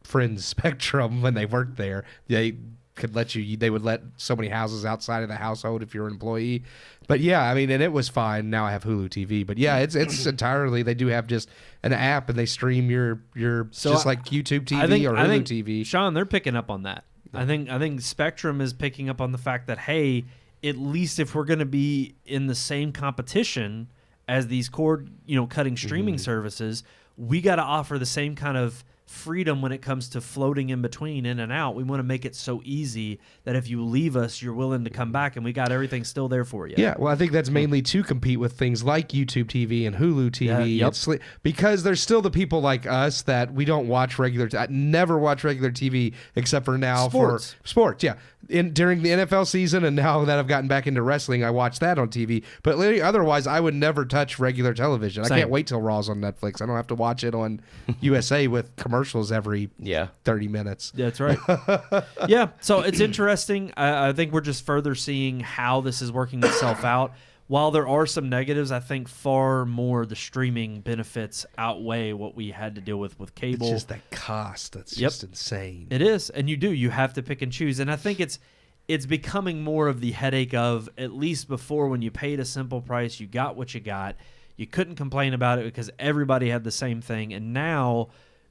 Friends Spectrum when they worked there. They could they would let so many houses outside of the household if you're an employee. But yeah, I mean, and it was fine. Now I have Hulu TV. But yeah, it's entirely, they do have just an app, and they stream your just like YouTube TV or Hulu TV. Sean, they're picking up on that. I think Spectrum is picking up on the fact that, hey, at least if we're going to be in the same competition as these cord, cutting streaming services, we got to offer the same kind of freedom when it comes to floating in between, in and out. We want to make it so easy that if you leave us, you're willing to come back, and we got everything still there for you. Yeah, well, I think that's mainly to compete with things like YouTube TV and Hulu TV, because there's still the people like us that we don't watch regular. I never watch regular TV except for now for sports. Yeah, during the NFL season, and now that I've gotten back into wrestling, I watch that on TV. But otherwise, I would never touch regular television. I can't wait till Raw's on Netflix. I don't have to watch it on USA with commercials every 30 minutes. That's right. Yeah, so it's interesting. I think we're just further seeing how this is working itself out. While there are some negatives, I think far more the streaming benefits outweigh what we had to deal with cable. It's just that cost that's just insane. It is, and you have to pick and choose. And I think it's becoming more of the headache of, at least before, when you paid a simple price, you got what you got. You couldn't complain about it because everybody had the same thing. And now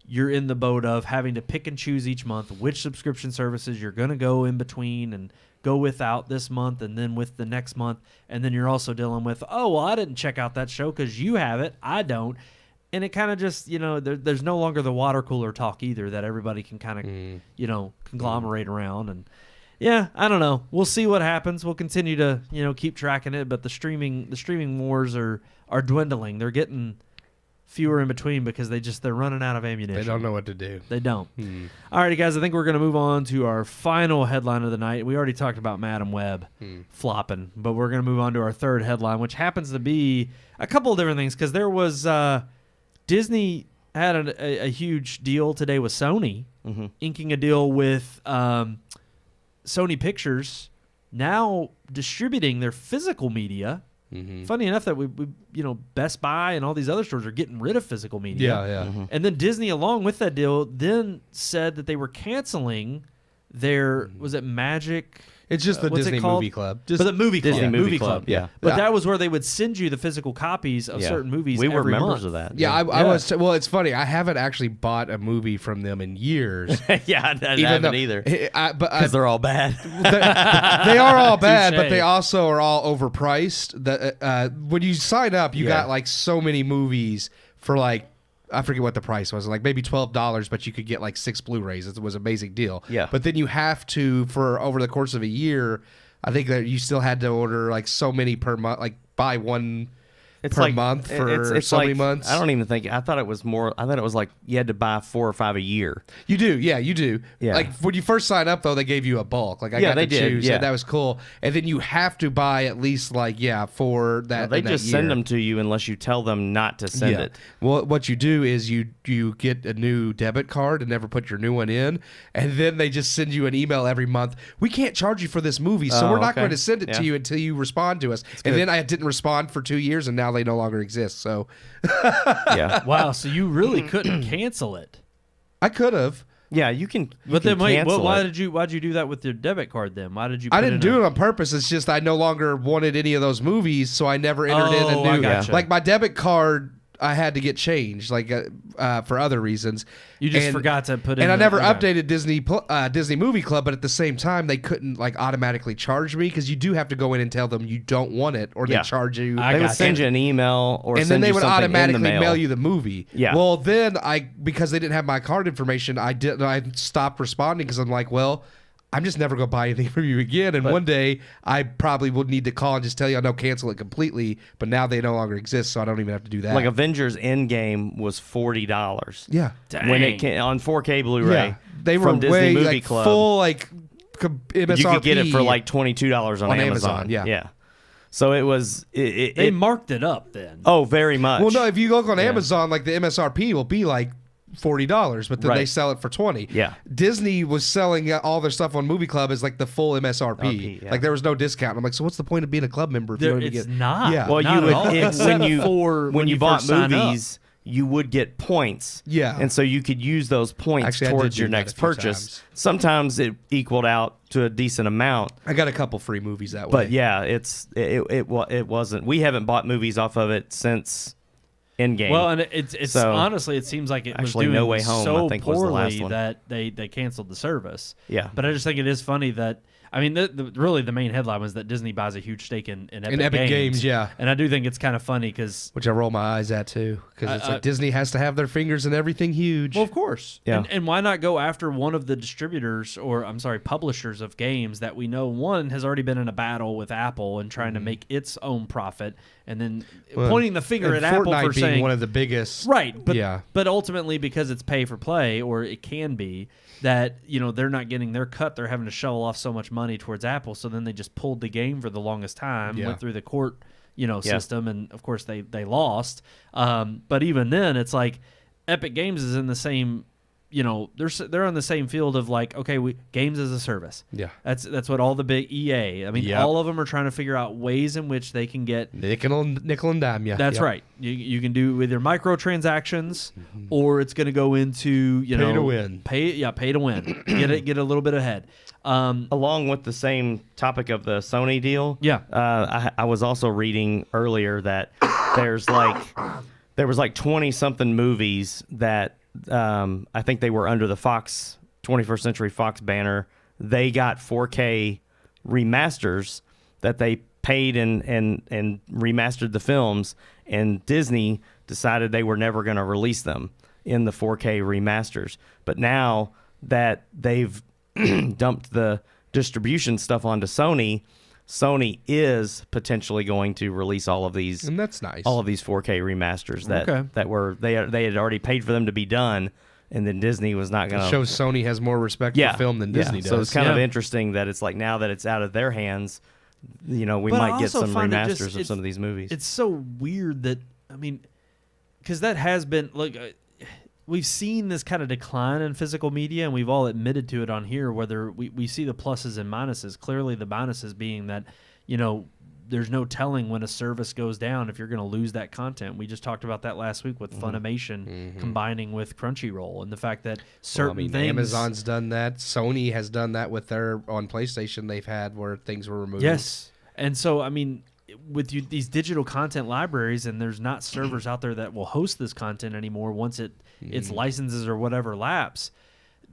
you're in the boat of having to pick and choose each month which subscription services you're going to go in between and go without this month and then with the next month. And then you're also dealing with, oh, well, I didn't check out that show because you have it. I don't. And it kind of just, there's no longer the water cooler talk either that everybody can kind of, conglomerate around. And yeah, I don't know. We'll see what happens. We'll continue to, keep tracking it. But the streaming wars are dwindling. They're getting fewer in between because they're running out of ammunition. They don't know what to do. They don't. All righty, guys. I think we're going to move on to our final headline of the night. We already talked about Madam Web flopping, but we're going to move on to our third headline, which happens to be a couple of different things, because there was Disney had a huge deal today with Sony, inking a deal with Sony Pictures, now distributing their physical media. Funny enough that we Best Buy and all these other stores are getting rid of physical media. Yeah. And then Disney, along with that deal, then said that they were canceling was it Magic? It's just the what's it Disney called? Movie Club. But the movie club. Disney Movie Club, yeah. But that was where they would send you the physical copies of certain movies. We were every members month. of that. Yeah, I was. Well, it's funny. I haven't actually bought a movie from them in years. Yeah, I haven't either. But Because they're all bad. they are all bad, but Touche. they also are all overpriced. When you sign up, you Yeah. got like so many movies for like, I forget what the price was, like maybe $12, but you could get like 6 Blu-rays. It was an amazing deal. Yeah. But then you have to, for over the course of a year, I think that you still had to order like so many per month, like buy one per month for so many months. I don't even think. I thought it was more. I thought it was like you had to buy 4 or 5 a year. You do, yeah, you do. Yeah. Like when you first sign up, though, they gave you a bulk. Like I Yeah, got they to did, choose, yeah. and that was cool. And then you have to buy at least like for that. They in that just year. send them to you unless you tell them not to send it. Well, what you do is you get a new debit card and never put your new one in, and then they just send you an email every month. We can't charge you for this movie, so Oh, we're not okay. going to send it to Yeah. you until you respond to us. And then I didn't respond for 2 years, and now they no longer exist. So Yeah, Wow, so you really couldn't cancel it. I could have. yeah. You can. But then wait, cancel why'd it. you do that with your debit card then? Why did you? I didn't do it on purpose. It's just I no longer wanted any of those movies, so I never entered in Oh, a I new. gotcha. Like my debit card, I had to get changed, like for other reasons. You just And- forgot to put in. And I never okay. updated Disney Movie Club, but at the same time, they couldn't like automatically charge me because you do have to go in and tell them you don't want it, or Yeah. they charge you. I They would gotcha. send you an email or and send then they you would something automatically in the mail you the movie. Yeah. Well, then because they didn't have my card information, I stopped responding because I'm like, well, I'm just never going to buy anything from you again. And one day I probably will need to call and just tell you, no, cancel it completely. But now they no longer exist, so I don't even have to do that. Like Avengers Endgame was $40. yeah. When it came on 4K Blu-ray. Yeah. They were from Disney way Movie like Club. full like MSRP. You could get it for like $22 on Amazon, yeah. Yeah. So it was. They marked it up then. Oh, very much. Well, no, if you look on Amazon, like the MSRP will be like $40, but then they Right. sell it for $20. Yeah. Disney was selling all their stuff on Movie Club as like the full MSRP. RP, yeah. Like there was no discount. I'm like, so what's the point of being a club member if you There, don't even it's get? not. Yeah. Well, not you at would all, when except you for when you bought first sign up. movies, you would get points. Yeah. And so you could use those points Actually, I did towards do your that next a few purchase. times. Sometimes it equaled out to a decent amount. I got a couple free movies that way. But yeah, it wasn't. We haven't bought movies off of it since Endgame. Well, and it's So- honestly, it seems like it was Actually, doing No Way Home, so I think, was the poorly last one. that they canceled the service. Yeah. But I just think it is funny that I mean, really the main headline was that Disney buys a huge stake in Epic, In Epic Games, yeah. And I do think it's kind of funny because, which I roll my eyes at too, because it's like Disney has to have their fingers in everything huge. well, of course. Yeah. And why not go after one of the distributors or, I'm sorry, publishers of games that we know, one, has already been in a battle with Apple and trying to make its own profit, and then pointing the finger at and Apple Fortnite for being saying... one of the biggest. Right, but yeah. but ultimately because it's pay for play, or it can be, that they're not getting their cut, they're having to shovel off so much money towards Apple, so then they just pulled the game for the longest time, Yeah. went through the court system, and of course they lost. But even then, it's like Epic Games is in the same, they're on the same field of like, okay, games as a service. Yeah. That's what all the big EA. I mean, Yep. all of them are trying to figure out ways in which they can get. Nickel and dime, yeah. That's Yep. right. You can do either microtransactions, or it's going to go into Pay to win. Pay to win. get a little bit ahead. Along with the same topic of the Sony deal, Yeah. I was also reading earlier that there was like 20 something movies that I think they were under the Fox 21st Century Fox banner. They got 4K remasters that they paid and remastered the films, and Disney decided they were never going to release them in the 4K remasters. But now that they've dumped the distribution stuff onto Sony is potentially going to release all of these, And that's nice. all of these 4K remasters that Okay. that were they had already paid for them to be done, and then Disney was not going It to. shows Sony has more respect for film than Disney does. So it's kind of Yeah. interesting that it's like now that it's out of their hands, we But I might get also some find it remasters just- of it's- some of these movies. It's so weird that, I mean, because that has been, like, we've seen this kind of decline in physical media, and we've all admitted to it on here, whether we see the pluses and minuses. Clearly the minuses being that, there's no telling when a service goes down if you're going to lose that content. We just talked about that last week with Funimation combining with Crunchyroll, and the fact that certain things. Amazon's done that. Sony has done that with their on PlayStation. They've had where things were removed. Yes, and so I mean, with these digital content libraries, and there's not servers out there that will host this content anymore once its licenses or whatever lapse.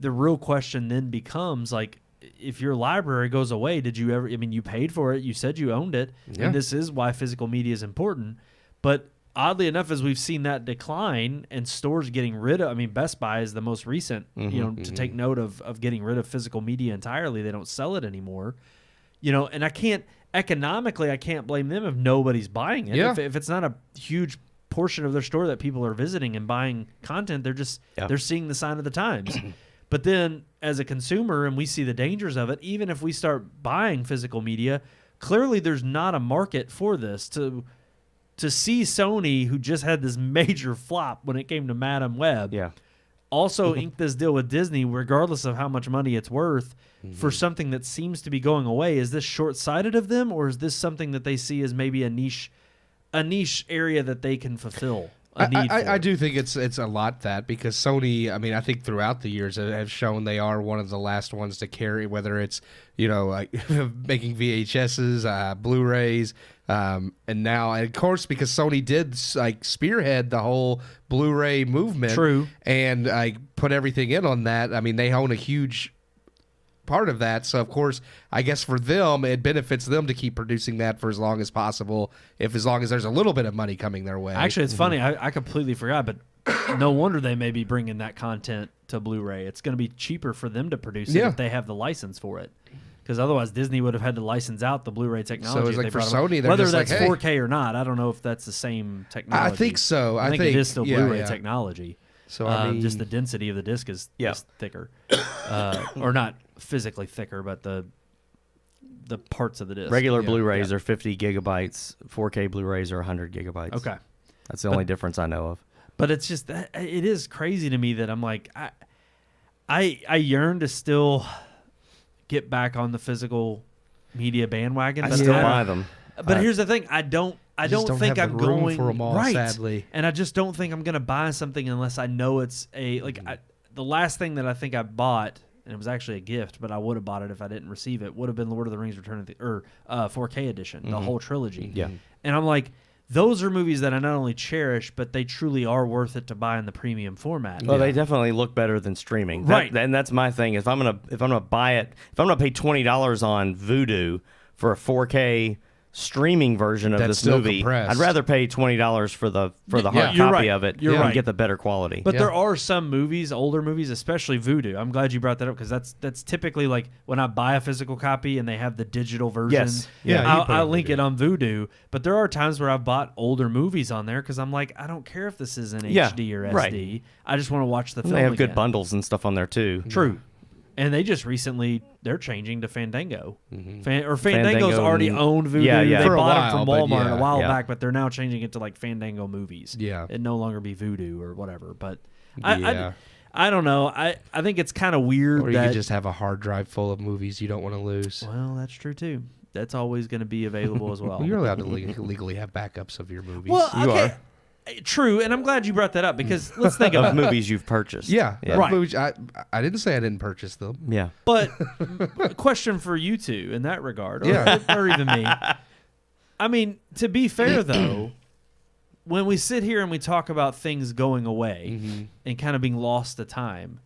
The real question then becomes like, if your library goes away, did you ever? I mean, you paid for it. You said you owned it, and this is why physical media is important. But oddly enough, as we've seen that decline and stores getting rid of, I mean, Best Buy is the most recent, to take note of getting rid of physical media entirely. They don't sell it anymore, and I can't blame them if nobody's buying it. Yeah. If it's not a huge portion of their store that people are visiting and buying content, they're seeing the sign of the times. But then as a consumer, and we see the dangers of it, even if we start buying physical media, clearly there's not a market for this. To see Sony, who just had this major flop when it came to Madam Web, also ink this deal with Disney, regardless of how much money it's worth, for something that seems to be going away. Is this short-sighted of them, or is this something that they see as maybe a niche area that they can fulfill? I do think it's a lot that, because Sony, I mean, I think throughout the years have shown they are one of the last ones to carry, whether it's, like making VHSs, Blu-rays, and now, and of course, because Sony did like spearhead the whole Blu-ray movement. True. And put everything in on that. I mean, they own a huge part of that, so of course I guess for them it benefits them to keep producing that for as long as possible, as long as there's a little bit of money coming their way. Actually, it's funny, I completely forgot, but no wonder they may be bringing that content to Blu-ray. It's going to be cheaper for them to produce it if they have the license for it, because otherwise Disney would have had to license out the Blu-ray technology. So it's like for Sony, they're whether just that's like, hey. 4K or not, I don't know if that's the same technology. I think so. I think it is still Blu-ray technology. So I mean, just the density of the disc is thicker, or not physically thicker, but the parts of the disc. Regular Blu-rays are 50 gigabytes. 4K Blu-rays are 100 gigabytes. Okay, that's the only difference I know of. But it's just it is crazy to me that I'm like I yearn to still get back on the physical media bandwagon. I but still buy them. But here's the thing: I don't think I'm going for them all, right, sadly. And I just don't think I'm going to buy something unless I know it's the last thing that I think I bought, and it was actually a gift, but I would have bought it if I didn't receive it, would have been Lord of the Rings Return of the 4K edition, the whole trilogy. Yeah. And I'm like, those are movies that I not only cherish, but they truly are worth it to buy in the premium format. Well, they definitely look better than streaming. Right. And that's my thing. If I'm gonna buy it, if I'm gonna pay $20 on Vudu for a 4K streaming version of this movie, compressed. I'd rather pay $20 for the hard you're copy right. of it You're and right. get the better quality. But there are some movies, older movies, especially Vudu. I'm glad you brought that up, because that's typically like when I buy a physical copy and they have the digital version. Yes. I link it on Vudu. But there are times where I've bought older movies on there because I'm like, I don't care if this is in HD or SD. Right. I just want to watch the film. They have again. good bundles and stuff on there too. True. And they just recently, they're changing to Fandango. Fandango's Fandango already owned Vudu. Yeah. They For a bought them while, from but Walmart a while yeah. back, but they're now changing it to like Fandango Movies. Yeah. It'd no longer be Vudu or whatever. But Yeah. I don't know. I think it's kind of weird Or you that... could just have a hard drive full of movies you don't want to lose. Well, that's true too. That's always going to be available as well. Well, you're allowed to legally have backups of your movies. Well, You okay. True, and I'm glad you brought that up, because let's think Of about it. movies you've purchased. yeah. Right. Movies, I didn't say I didn't purchase them. Yeah. But a question for you two in that regard, or, Yeah. or even me. I mean, to be fair though, when we sit here and we talk about things going away and kind of being lost to time,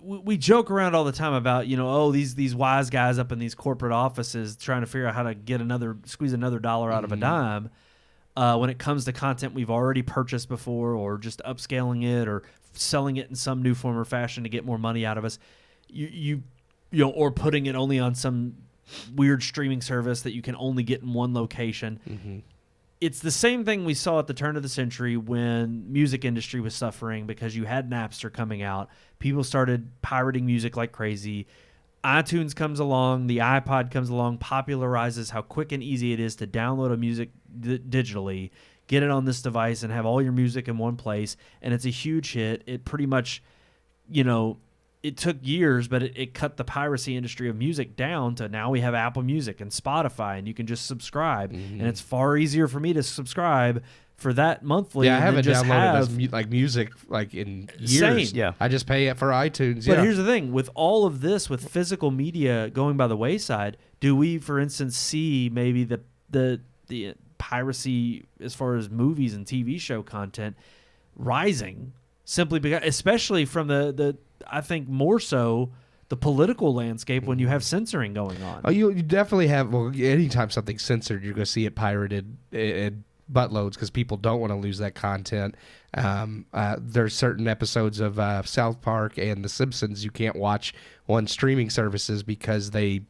we joke around all the time about, these wise guys up in these corporate offices trying to figure out how to squeeze another dollar out of a dime. When it comes to content we've already purchased before, or just upscaling it or selling it in some new form or fashion to get more money out of us, or putting it only on some weird streaming service that you can only get in one location. It's the same thing we saw at the turn of the century when music industry was suffering because you had Napster coming out. People started pirating music like crazy. iTunes comes along, the iPod comes along, popularizes how quick and easy it is to download a music digitally, get it on this device, and have all your music in one place. And it's a huge hit. It pretty much, it took years, but it cut the piracy industry of music down to now we have Apple Music and Spotify, and you can just subscribe. And it's far easier for me to subscribe for that monthly. Yeah, I haven't just downloaded music in years. Same. Yeah. I just pay it for iTunes. But here's the thing: with all of this, with physical media going by the wayside, do we, for instance, see maybe the piracy as far as movies and TV show content rising simply because, especially from the I think more so the political landscape when you have censoring going on. Oh, you definitely have. Well, anytime something's censored, you're going to see it pirated in buttloads because people don't want to lose that content. There's certain episodes of South Park and The Simpsons you can't watch on streaming services because they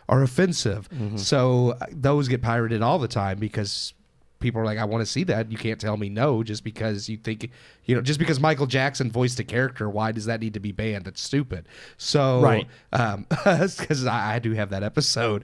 are offensive. So those get pirated all the time because people are like, I want to see that. You can't tell me no just because you think, just because Michael Jackson voiced a character, why does that need to be banned? That's stupid. So, Right. Because I do have that episode.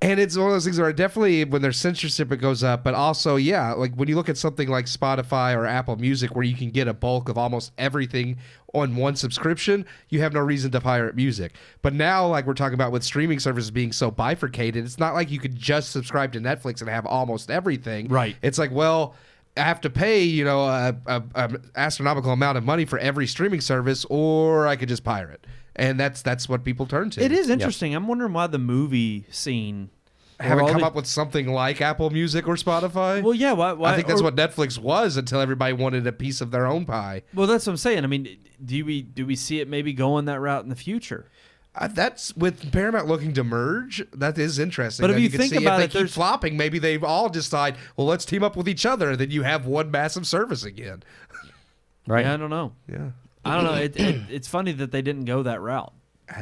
And it's one of those things where definitely when there's censorship, it goes up. But also, yeah, like when you look at something like Spotify or Apple Music where you can get a bulk of almost everything on one subscription, you have no reason to pirate music. But now, like we're talking about with streaming services being so bifurcated, it's not like you could just subscribe to Netflix and have almost everything. Right. It's like, well, I have to pay, an astronomical amount of money for every streaming service, or I could just pirate. And that's what people turn to. It is interesting. I'm wondering why the movie scene haven't come up with something like Apple Music or Spotify. Well, yeah. Why I think that's what Netflix was until everybody wanted a piece of their own pie. Well, that's what I'm saying. I mean, do we see it maybe going that route in the future? That's with Paramount looking to merge. That is interesting. But if Then you can think see about if it, they keep flopping, maybe they all decide, well, let's team up with each other, and then you have one massive service again. Right. Yeah, I don't know. Yeah. I don't know. It's funny that they didn't go that route.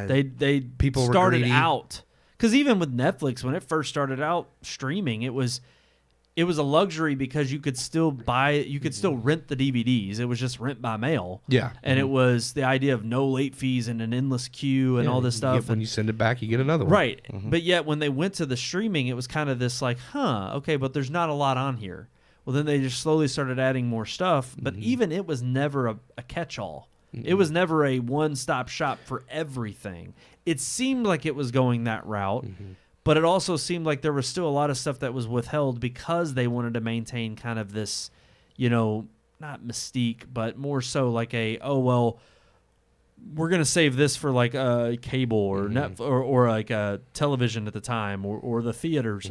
They People were started greedy. out because even with Netflix, when it first started out streaming, it was a luxury because you could still rent the DVDs. It was just rent by mail. Yeah. And it was the idea of no late fees and an endless queue and all this stuff. When you send it back, you get another one. Right. But yet when they went to the streaming, it was kind of this like, okay, but there's not a lot on here. Well, then they just slowly started adding more stuff. But even it was never a catch-all. It was never a one-stop shop for everything. It seemed like it was going that route, but it also seemed like there was still a lot of stuff that was withheld because they wanted to maintain kind of this, not mystique, but more so like we're going to save this for like a cable or or like a television at the time or the theaters.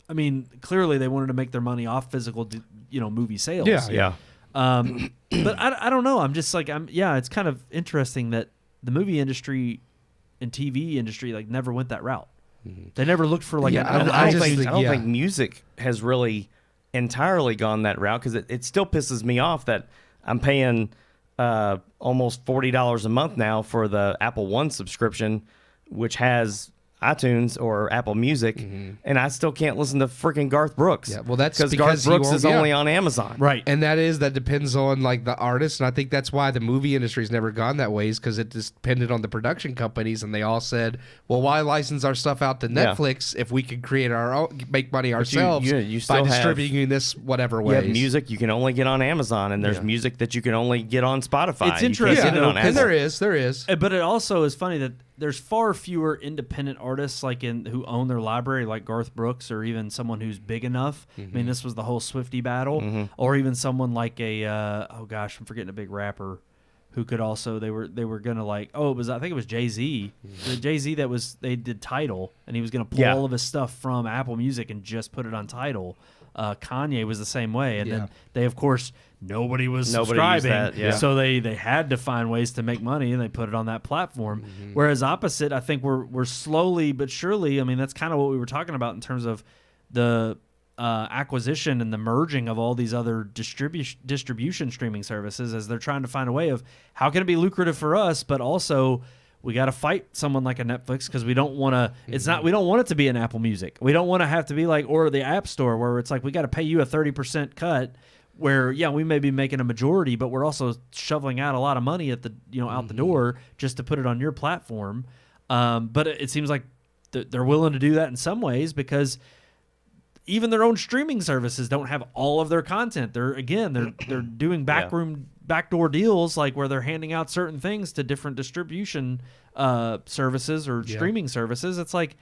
I mean, clearly they wanted to make their money off physical, movie sales. Yeah. But I don't know. I'm just like it's kind of interesting that the movie industry and TV industry like never went that route. They never looked for like I don't think music has really entirely gone that route because it still pisses me off that I'm paying almost $40 a month now for the Apple One subscription, which has iTunes or Apple Music, and I still can't listen to freaking Garth Brooks. Yeah, well, that's because because Garth Brooks is only on Amazon. Right. And that depends on like the artist, and I think that's why the movie industry's never gone that way, is because it just depended on the production companies, and they all said, well, why license our stuff out to Netflix if we can create our own, make money ourselves you still by distributing this whatever You way. have music you can only get on Amazon, and there's music that you can only get on Spotify. It's interesting, You can't get it on and Apple. there is. But it also is funny that there's far fewer independent artists who own their library, like Garth Brooks, or even someone who's big enough. I mean, this was the whole Swiftie battle, or even someone like I'm forgetting a big rapper who could also they were gonna I think it was Jay-Z, the Jay-Z they did Tidal, and he was gonna pull all of his stuff from Apple Music and just put it on Tidal. Kanye was the same way, and then they, of course, nobody was subscribing, that, so they had to find ways to make money, and they put it on that platform. Whereas opposite, I think we're slowly but surely. I mean, that's kind of what we were talking about in terms of the acquisition and the merging of all these other distribution streaming services, as they're trying to find a way of how can it be lucrative for us, but also we got to fight someone like a Netflix because we don't want to. It's not. We don't want it to be an Apple Music. We don't want to have to be like or the App Store where it's like we got to pay you a 30% cut. Where we may be making a majority, but we're also shoveling out a lot of money at the out the door just to put it on your platform. But it seems like they're willing to do that in some ways because even their own streaming services don't have all of their content. They're doing backroom backdoor deals, like where they're handing out certain things to different distribution services or streaming services. It's like,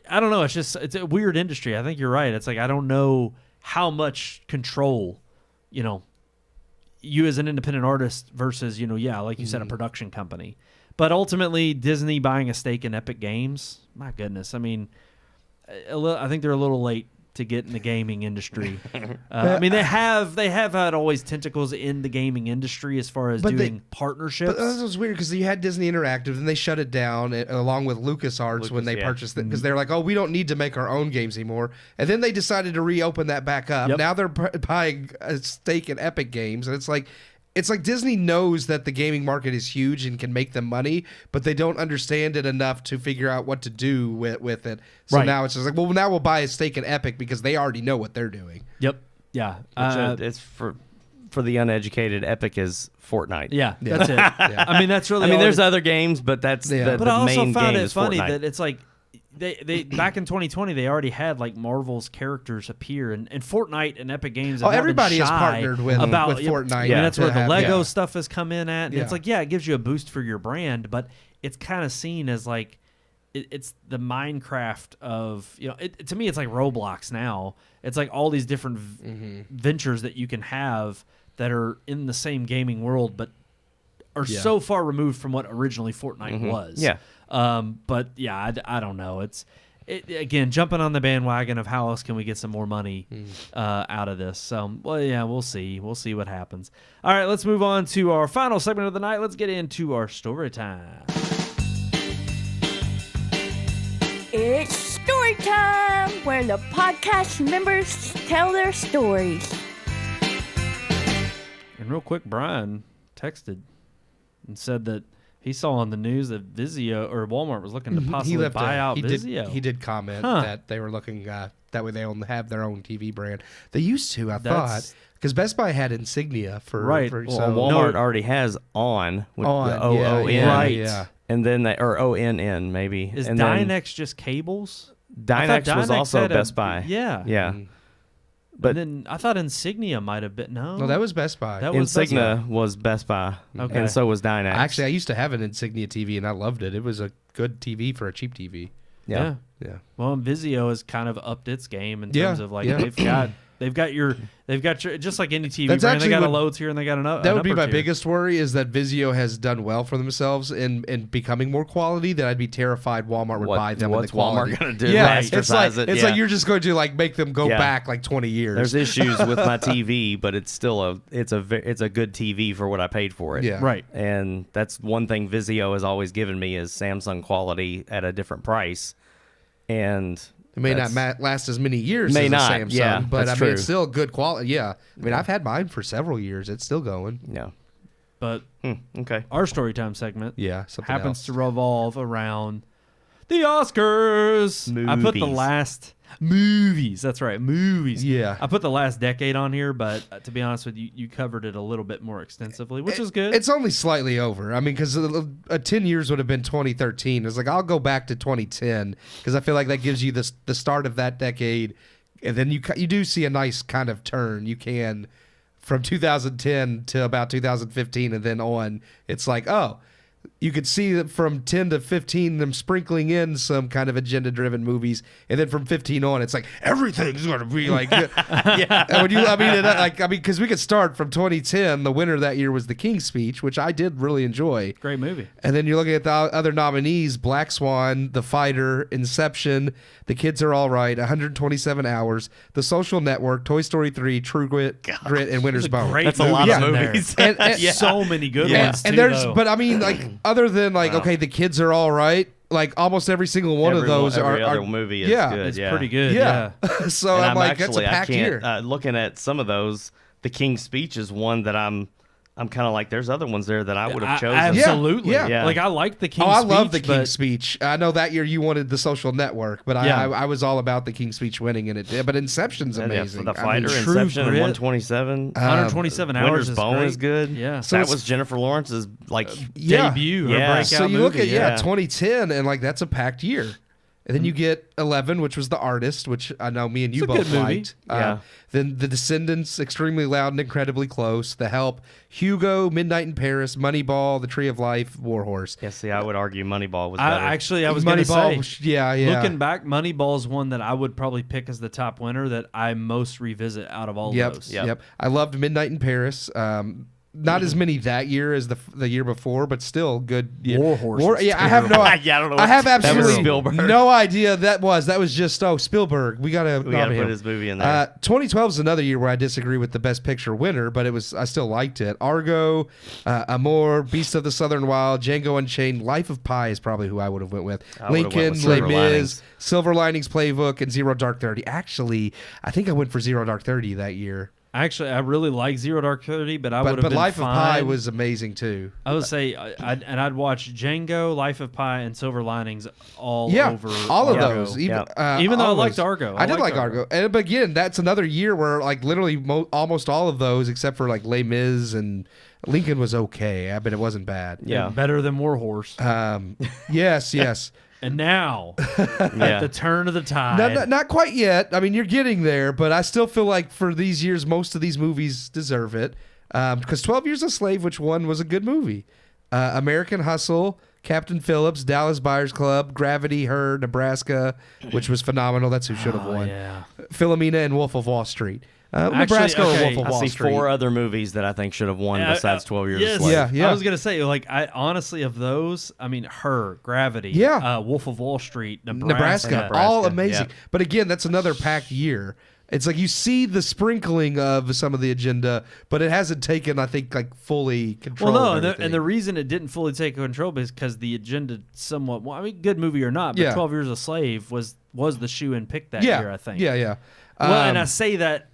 I don't know. It's a weird industry. I think you're right. It's like, I don't know how much control, you as an independent artist versus, like you said, a production company. But ultimately, Disney buying a stake in Epic Games, my goodness. I mean, I think they're a little late to get in the gaming industry. I mean, they have had always tentacles in the gaming industry as far as doing partnerships. But that was weird because you had Disney Interactive, and they shut it down along with LucasArts when they purchased it because they're like, oh, we don't need to make our own games anymore. And then they decided to reopen that back up. Yep. Now they're buying a stake in Epic Games, and it's like Disney knows that the gaming market is huge and can make them money, but they don't understand it enough to figure out what to do with it. So now it's just like, well, now we'll buy a stake in Epic because they already know what they're doing. Yep. Yeah. It's for the uneducated. Epic is Fortnite. Yeah, that's it. Yeah. I mean, that's really. I mean, there's other games, but that's the main game. But I also found it funny Fortnite. that it's like. They back in 2020 they already had like Marvel's characters appear and Fortnite and Epic Games. Have everybody been has partnered with Fortnite. I mean, that's where the Lego stuff has come in at. And it's like, it gives you a boost for your brand, but it's kind of seen as like it's the Minecraft of to me it's like Roblox now. It's like all these different ventures that you can have that are in the same gaming world, but are so far removed from what originally Fortnite was. Yeah. But yeah, I don't know. It's again jumping on the bandwagon of how else can we get some more money out of this. So we'll see. We'll see what happens. All right, let's move on to our final segment of the night. Let's get into our story time. It's story time, where the podcast members tell their stories. And real quick, Brian texted and said that he saw on the news that Vizio or Walmart was looking to possibly buy out Vizio. He did comment that they were looking that way they have their own TV brand. They used to, I thought, because Best Buy had Insignia for Walmart already has On with the OON, right? Yeah, and then or ONN maybe. Is and Dynex just cables? Dynex was also Best Buy. Yeah. Mm-hmm. But then I thought Insignia might have been no, that was Best Buy. Insignia was Best Buy, and so was Dynex. Actually, I used to have an Insignia TV, and I loved it. It was a good TV for a cheap TV. Yeah. Well, Vizio has kind of upped its game in terms of like they've got your just like any TV brand. They got a low tier and they got an upper. That would be my biggest worry is that Vizio has done well for themselves in becoming more quality. That I'd be terrified Walmart would buy them. What's in the quality. Walmart going to do? Yeah, it's like you're just going to like make them go back like 20 years. There's issues with my TV, but it's still it's a good TV for what I paid for it. Yeah, right. And that's one thing Vizio has always given me is Samsung quality at a different price, and. It may not last as many years as a Samsung, but I mean, it's still good quality. Yeah. I mean, I've had mine for several years. It's still going. Yeah. But okay, our Storytime segment happens to else. revolve around the Oscars. Movies. I put the last movies. That's right, movies. Yeah. I put the last decade on here, but to be honest with you, you covered it a little bit more extensively, which is good. It's only slightly over. I mean, because 10 years would have been 2013. It's like I'll go back to 2010 because I feel like that gives you the start of that decade, and then you do see a nice kind of turn. You can from 2010 to about 2015, and then on. It's like you could see that from 10 to 15, them sprinkling in some kind of agenda-driven movies, and then from 15 on, it's like everything's going to be like, because we could start from 2010. The winner that year was The King's Speech, which I did really enjoy. Great movie. And then you're looking at the other nominees: Black Swan, The Fighter, Inception, The Kids Are All Right, 127 Hours, The Social Network, Toy Story 3, True Grit, and Winter's Bone. That's a lot of movies. And so many good ones. And but I mean, like. Other than okay, The Kids Are All Right. Like almost every single one of those every other movie is good. It's pretty good. Yeah. So and I'm like, that's a packed year. Looking at some of those, The King's Speech is one that I'm kind of like, there's other ones there that I would have chosen. Absolutely. Yeah. Like I like The King's Speech. I love The King's Speech. I know that year you wanted The Social Network, but I was all about The King's Speech winning, and it did. But Inception's amazing. The Fighter, Inception, and 127. 127 Hours Winter's Bone is good. Yeah. So that was Jennifer Lawrence's debut, her breakout So you movie. look at 2010, and like that's a packed year. And then you get 11, which was The Artist, which I know me and you It's a both good movie. liked. Yeah. Then The Descendants, Extremely Loud and Incredibly Close, The Help, Hugo, Midnight in Paris, Moneyball, The Tree of Life, War Horse. Yeah, see, I would argue Moneyball was better. I was going to Moneyball, say, yeah. looking back, Moneyball is one that I would probably pick as the top winner that I most revisit out of all those. Yep. I loved Midnight in Paris. Not as many that year as the year before, but still good. Year. War Horse was I have no. Yeah, I don't know. I have That was absolutely Spielberg. no idea that was. That was just Spielberg. We gotta put his movie in there. 2012 is another year where I disagree with the Best Picture winner, but I still liked it. Argo, Amour, Beast of the Southern Wild, Django Unchained, Life of Pi is probably who I would have went with. I would've Lincoln, went with Les Silver Mis, Linings. Silver Linings Playbook, and Zero Dark 30. Actually, I think I went for Zero Dark 30 that year. Actually, I really like Zero Dark 30, but I would have But been Life fine. of Pi was amazing too. I would say, I'd watch Django, Life of Pi, and Silver Linings all Yeah, over all of Argo. those. Even Even though all I of liked those. Argo. I did liked like Argo. But again, that's another year where like literally almost all of those, except for like Les Mis and Lincoln, was okay. But it wasn't bad. Yeah. Better than War Horse. Yes. And now, Yeah. at the turn of the tide. Not quite yet. I mean, you're getting there, but I still feel like for these years, most of these movies deserve it. Because 12 Years a Slave, which one was a good movie. American Hustle, Captain Phillips, Dallas Buyers Club, Gravity, Her, Nebraska, which was phenomenal. That's who should have won. Yeah. Philomena and Wolf of Wall Street. Nebraska okay, or Wolf of I Wall see Street. 4 other movies that I think should have won besides 12 Years yes. a Slave. Yeah. I was going to say, like, I honestly, of those, I mean, Her, Gravity, Yeah. Wolf of Wall Street, Nebraska, Nebraska, all amazing. yeah. But again, that's another packed year. It's like you see the sprinkling of some of the agenda, but it hasn't taken, I think, like fully control. Well, no, of and the everything. reason it didn't fully take control is because the agenda somewhat, well, I mean, good movie or not, but Yeah. 12 Years a Slave was the shoe-in pick that yeah, year, I think. Yeah. Well, and I say that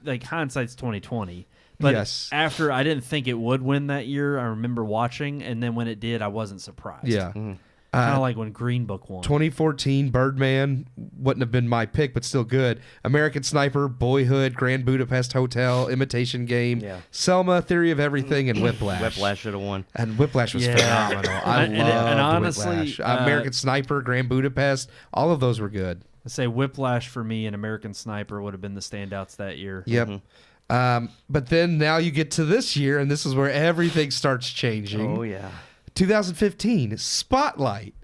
like hindsight's 2020, but Yes. after I didn't think it would win that year, I remember watching, and then when it did, I wasn't surprised. yeah. Kind of like when Green Book won. 2014, Birdman wouldn't have been my pick, but still good. American Sniper, Boyhood, Grand Budapest Hotel, Imitation Game, Yeah. Selma, Theory of Everything, and Whiplash. Whiplash should have won. And Whiplash was Yeah. phenomenal. I And love honestly, Whiplash. American Sniper, Grand Budapest, all of those were good. I say Whiplash for me and American Sniper would have been the standouts that year. Yep. But then now you get to this year, and this is where everything starts changing. Oh, yeah. 2015, Spotlight.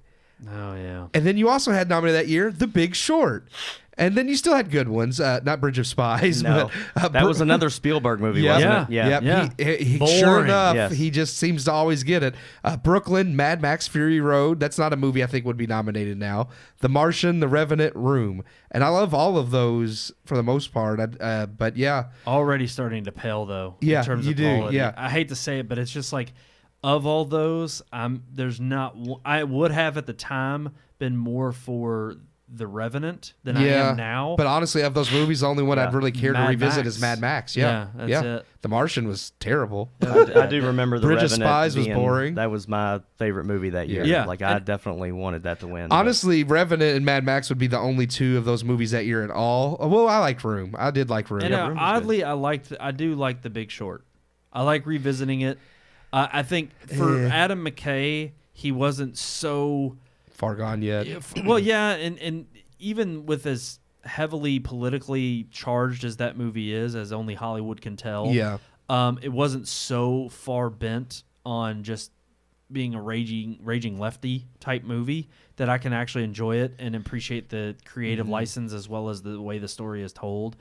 Oh yeah. And then you also had nominated that year The Big Short. And then you still had good ones, not Bridge of Spies. No, but, that was another Spielberg movie, wasn't it? Yep. Yeah. He Boring. sure enough, Yes. he just seems to always get it. Brooklyn, Mad Max, Fury Road. That's not a movie I think would be nominated now. The Martian, The Revenant, Room. And I love all of those for the most part. But yeah. Already starting to pale though. Yeah, in terms you of do, quality. yeah. I hate to say it, but it's just like of all those, there's not. I would have at the time been more for The Revenant than I am now. But honestly, of those movies, the only one I'd really care to Mad revisit Max. is Mad Max. Yeah, that's it. The Martian was terrible. I do remember The Bridge of Revenant Spies was being- boring. That was my favorite movie that year. Yeah. Like, I definitely wanted that to win. but- Honestly, Revenant and Mad Max would be the only two of those movies that year at all. Well, I liked Room. I did like Room. And Yeah, Room was oddly, I do like The Big Short. I like revisiting it. I think for Adam McKay, he wasn't so Far Gone Yet. well, yeah, and even with as heavily politically charged as that movie is, as only Hollywood can tell, Yeah. it wasn't so far bent on just being a raging lefty type movie that I can actually enjoy it and appreciate the creative license as well as the way the story is told,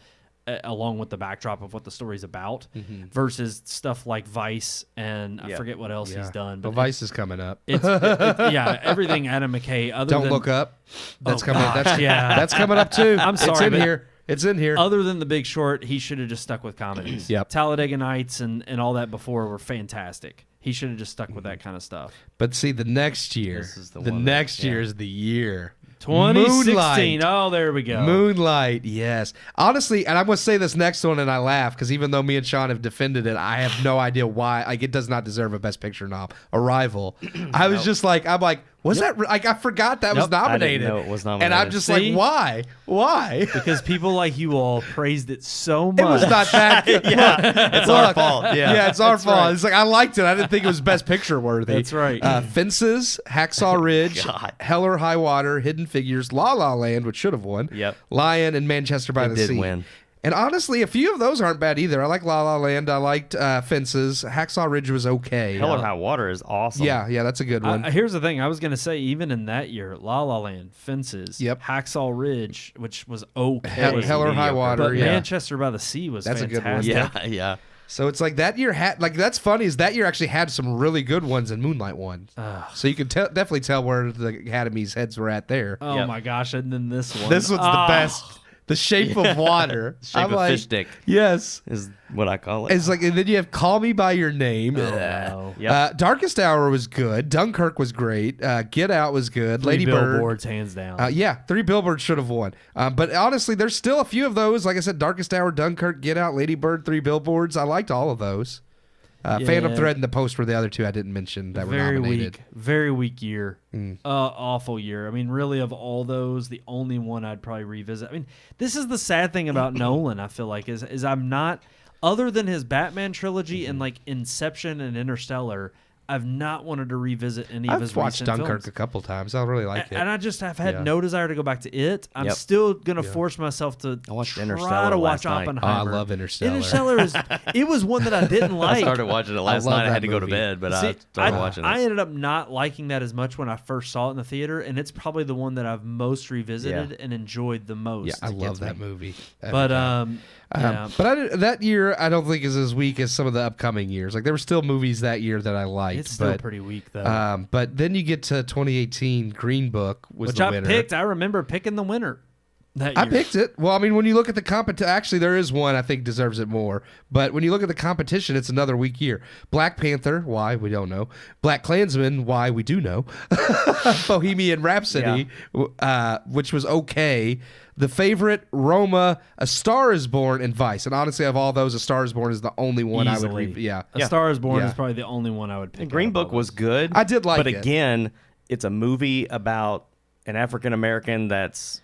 along with the backdrop of what the story's about, versus stuff like Vice and I forget what else he's done. But But Vice is coming up. yeah, everything Adam McKay. Other Don't than, Look Up. That's Oh, coming. gosh, That's yeah. That's coming up too. I'm sorry, It's in but- here. It's in here. Other than The Big Short, he should have just stuck with comedies. Yep. Talladega Nights and all that before were fantastic. He should have just stuck with that kind of stuff. But see, the next year, This is the the one next that- year is the year. 2016. Moonlight. Oh, there we go. Moonlight, yes. Honestly, and I'm going to say this next one, and I laugh because even though me and Sean have defended it, I have no idea why. Like, it does not deserve a Best Picture nom. Arrival. I was just like, I'm like, Was that like I forgot that was Nope. I nominated? didn't know it was And nominated. I'm just See? like, why? Why? Because people like you all praised it so much. It was not that good. It's our fault. Yeah. It's our That's fault. right. It's like I liked it. I didn't think it was Best Picture worthy. That's right. Fences, Hacksaw Ridge, God. Hell or High Water, Hidden Figures, La La Land, which should have won. Yep. Lion and Manchester by It the did Sea. win. And honestly, a few of those aren't bad either. I like La La Land. I liked Fences. Hacksaw Ridge was okay. Hell or High Water is awesome. Yeah, that's a good one. Here's the thing. I was going to say, even in that year, La La Land, Fences, Yep. Hacksaw Ridge, which was okay. Hell or High mediocre. Water. But Yeah. Manchester by the Sea was That's a good one. fantastic. Yeah. So it's like that year had like that's funny is that year actually had some really good ones and Moonlight won. So you can definitely tell where the Academy's heads were at there. Oh Yep. my gosh! And then this one. This one's the Ah. best. The Shape of Water. Shape I'm of like, Fish Dick Yes. is what I call it. It's like and then you have Call Me by Your Name. Oh, no. Yep. Darkest Hour was good. Dunkirk was great. Get Out was good. Three Lady Bird. Billboards, hands down. Yeah, 3 Billboards should have won. But honestly, there's still a few of those. Like I said, Darkest Hour, Dunkirk, Get Out, Lady Bird, 3 Billboards. I liked all of those. Phantom Yeah. Thread and The Post were the other two I didn't mention that were nominated. Very weak year. Awful year. I mean, really, of all those, the only one I'd probably revisit. I mean, this is the sad thing about Nolan. I feel like is I'm not, other than his Batman trilogy and like Inception and Interstellar, I've not wanted to revisit any of his I've watched recent Dunkirk films. a couple times. I really like it. And I just have had Yeah. no desire to go back to it. I'm Yep. still gonna force myself to I watched try Interstellar to watch last night. Oppenheimer. I love Interstellar. Interstellar is it was one that I didn't like. I started watching it last love night. I that had to go to movie. bed, but See, I started watching I it. ended up not liking that as much when I first saw it in the theater, and it's probably the one that I've most revisited and enjoyed the most. Yeah, I It love gets that me. movie. Every But time. yeah. But that year I don't think is as weak as some of the upcoming years. Like there were still movies that year that I liked. It's still but, pretty weak though. But then you get to 2018, Green Book was Which the I winner. picked. I remember picking the winner. That I year. picked it. Well, I mean, when you look at the competition, actually, there is one I think deserves it more. But when you look at the competition, it's another weak year. Black Panther, why we don't know. Black Klansman, why we do know. Bohemian Rhapsody, which was okay. The Favorite, Roma, A Star Is Born, and Vice. And honestly, of all those, A Star Is Born is the only one I Easily. would. Yeah, A Star Is Born Yeah. is probably the only one I would pick. The Green out of Book all was those. good. I did like but it. again, it's a movie about an African American that's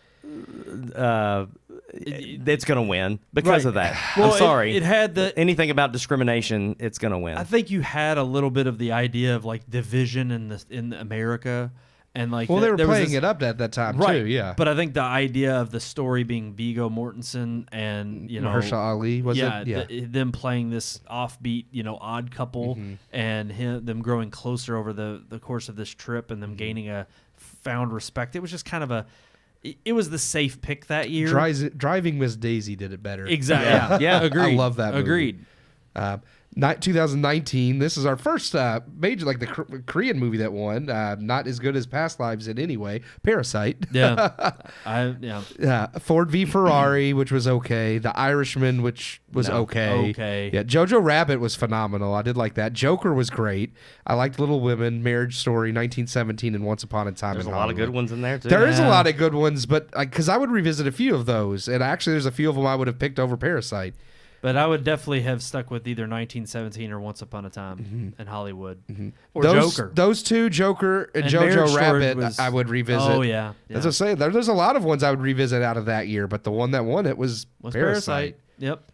it's gonna win because Right. of that. Well, I'm sorry. It had the. Anything about discrimination, it's gonna win. I think you had a little bit of the idea of like division in America, and like Well, they were there was playing this- it up at that time, right. too. Yeah. But I think the idea of the story being Viggo Mortensen and Mahershala Ali, was it? Yeah. them playing this offbeat, odd couple, Mm-hmm. and them growing closer over the course of this trip, and them Mm-hmm. gaining a found respect. It was just kind of it was the safe pick that year. Driving Miss Daisy did it better. Exactly. Yeah. Agreed. I love that movie. Agreed. 2019. This is our first major, like the Korean movie that won. Not as good as Past Lives in any way. Parasite. Yeah. Ford v Ferrari, which was okay. The Irishman, which was okay. Okay. Yeah. Jojo Rabbit was phenomenal. I did like that. Joker was great. I liked Little Women, Marriage Story, 1917, and Once Upon a Time There's in a lot of Hollywood. good ones in there too. There is a Yeah. lot of good ones, but because I would revisit a few of those, and actually, there's a few of them I would have picked over Parasite. But I would definitely have stuck with either 1917 or Once Upon a Time in Hollywood, or those, Joker. Those two, Joker and Marriage Jojo Story Rabbit, was- I would revisit. Oh yeah, As I say, there's a lot of ones I would revisit out of that year, but the one that won it was Parasite. Yep.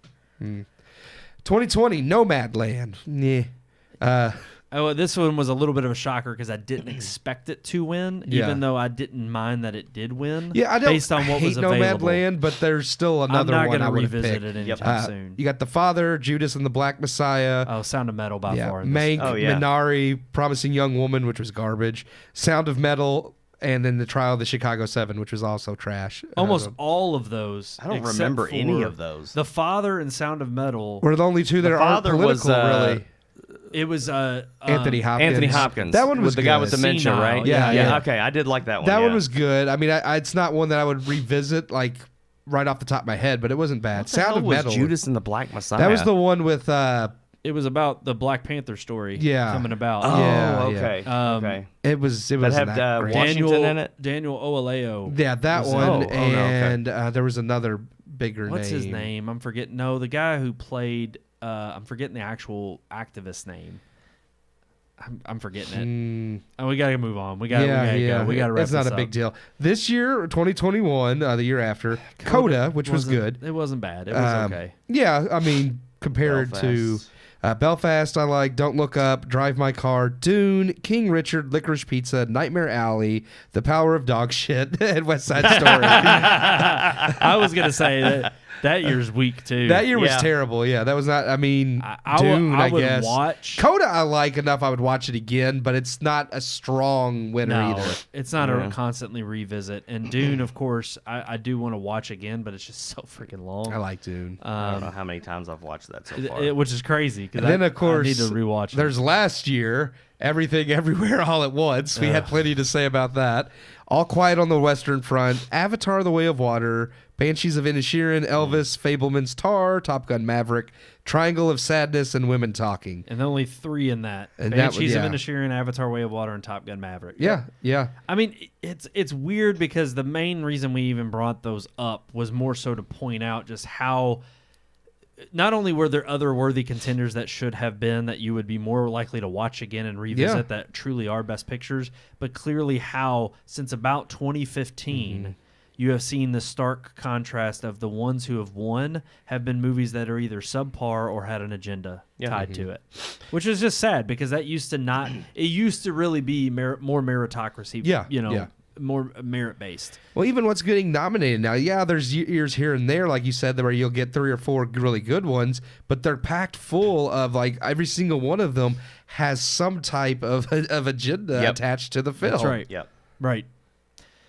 2020, Nomadland. Yeah. Oh, this one was a little bit of a shocker because I didn't expect it to win, Yeah. even though I didn't mind that it did win. Yeah, I don't based on what hate was available. Nomadland, but there's still I'm another not one I gonna would have revisit picked. it anytime soon. You got The Father, Judas and the Black Messiah. Oh, Sound of Metal by far. Mank, Oh, yeah. Minari, Promising Young Woman, which was garbage. Sound of Metal, and then The Trial of the Chicago 7, which was also trash. Almost all of those. I don't except remember any for of those. The Father and Sound of Metal. were the only two that The aren't Father was, political, really. It was Anthony Hopkins. Anthony Hopkins. That one was with the guy good. with dementia, Senile, right? yeah. Okay, I did like that one. That yeah. one was good. I mean, it's not one that I would revisit like right off the top of my head, but it wasn't bad. What the Sound hell of was Metal. Judas and the Black Messiah. That was the one with. It was about the Black Panther story. Yeah. Coming about. Oh, Yeah, okay. Um, It was. It That was had, that great. Washington in it? Daniel Oaleo. Yeah, that was- one, oh, no, okay. and there was another bigger What's name. his name? I'm forgetting. No, the guy who played. I'm forgetting the actual activist name. I'm forgetting it. And we gotta move on. We gotta go. We gotta wrap It's not this a big up. deal. This year, 2021, the year after, Coda, which was good. It wasn't bad. It was okay. Yeah, I mean, compared Belfast. to Belfast, I like Don't Look Up, Drive My Car, Dune, King Richard, Licorice Pizza, Nightmare Alley, The Power of Dog Shit, and West Side Story. I was gonna say that year's weak too. That year was Yeah. terrible. Yeah, that was not. I mean, I Dune, I would guess. watch. Coda, I like enough. I would watch it again, but it's not a strong winner No, either. it's not Yeah. a constantly revisit. And Dune, of course, I do want to watch again, but it's just so freaking long. I like Dune. I don't know how many times I've watched that so far. Which is crazy. And then, of course, I need to rewatch it. there's last year, Everything Everywhere All at Once. We had plenty to say about that. All Quiet on the Western Front, Avatar The Way of Water, Banshees of Inisherin, Elvis, Fableman's Tar, Top Gun Maverick, Triangle of Sadness, and Women Talking. And only 3 in that. And that was- Banshees of yeah. Inisherin, Avatar Way of Water, and Top Gun Maverick. Yeah, yeah. I mean, it's weird because the main reason we even brought those up was more so to point out just how not only were there other worthy contenders that should have been that you would be more likely to watch again and revisit Yeah. that truly are best pictures, but clearly how since about 2015 you have seen the stark contrast of the ones who have won have been movies that are either subpar or had an agenda tied to it, which is just sad because that used to not. It used to really be more meritocracy. Yeah, you know, yeah. more merit based. Well, even what's getting nominated now, yeah, there's years here and there, like you said, where you'll get 3 or 4 really good ones, but they're packed full of, like, every single one of them has some type of agenda attached to the film. That's right. Yep. Right.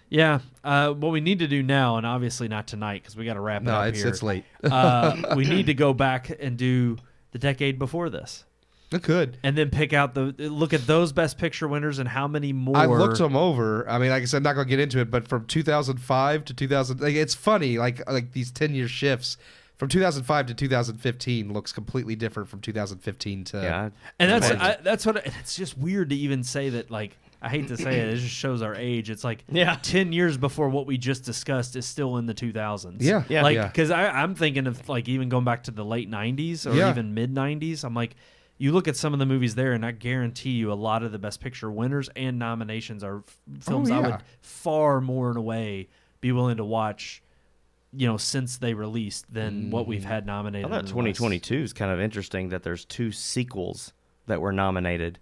Yeah. What we need to do now, and obviously not tonight because we got to wrap it No, up it's here. it's late. We need to go back and do the decade before this. It could. And then pick out look at those best picture winners and how many more. I looked them over. I mean, like I said, I'm not gonna get into it, but from 2005 to 2000, like, it's funny, like these 10-year shifts. From 2005 to 2015 looks completely different from 2015 to. And that's what it's just weird to even say that. Like, I hate to say it, it just shows our age. It's like 10 years before what we just discussed is still in the 2000s. Yeah, yeah. Like, Yeah. because I'm thinking of like even going back to the late 90s or even mid 90s. I'm like, you look at some of the movies there, and I guarantee you a lot of the Best Picture winners and nominations are films I would far more in a way be willing to watch, you know, since they released than what we've had nominated. I thought 2022 is kind of interesting that there's 2 sequels that were nominated.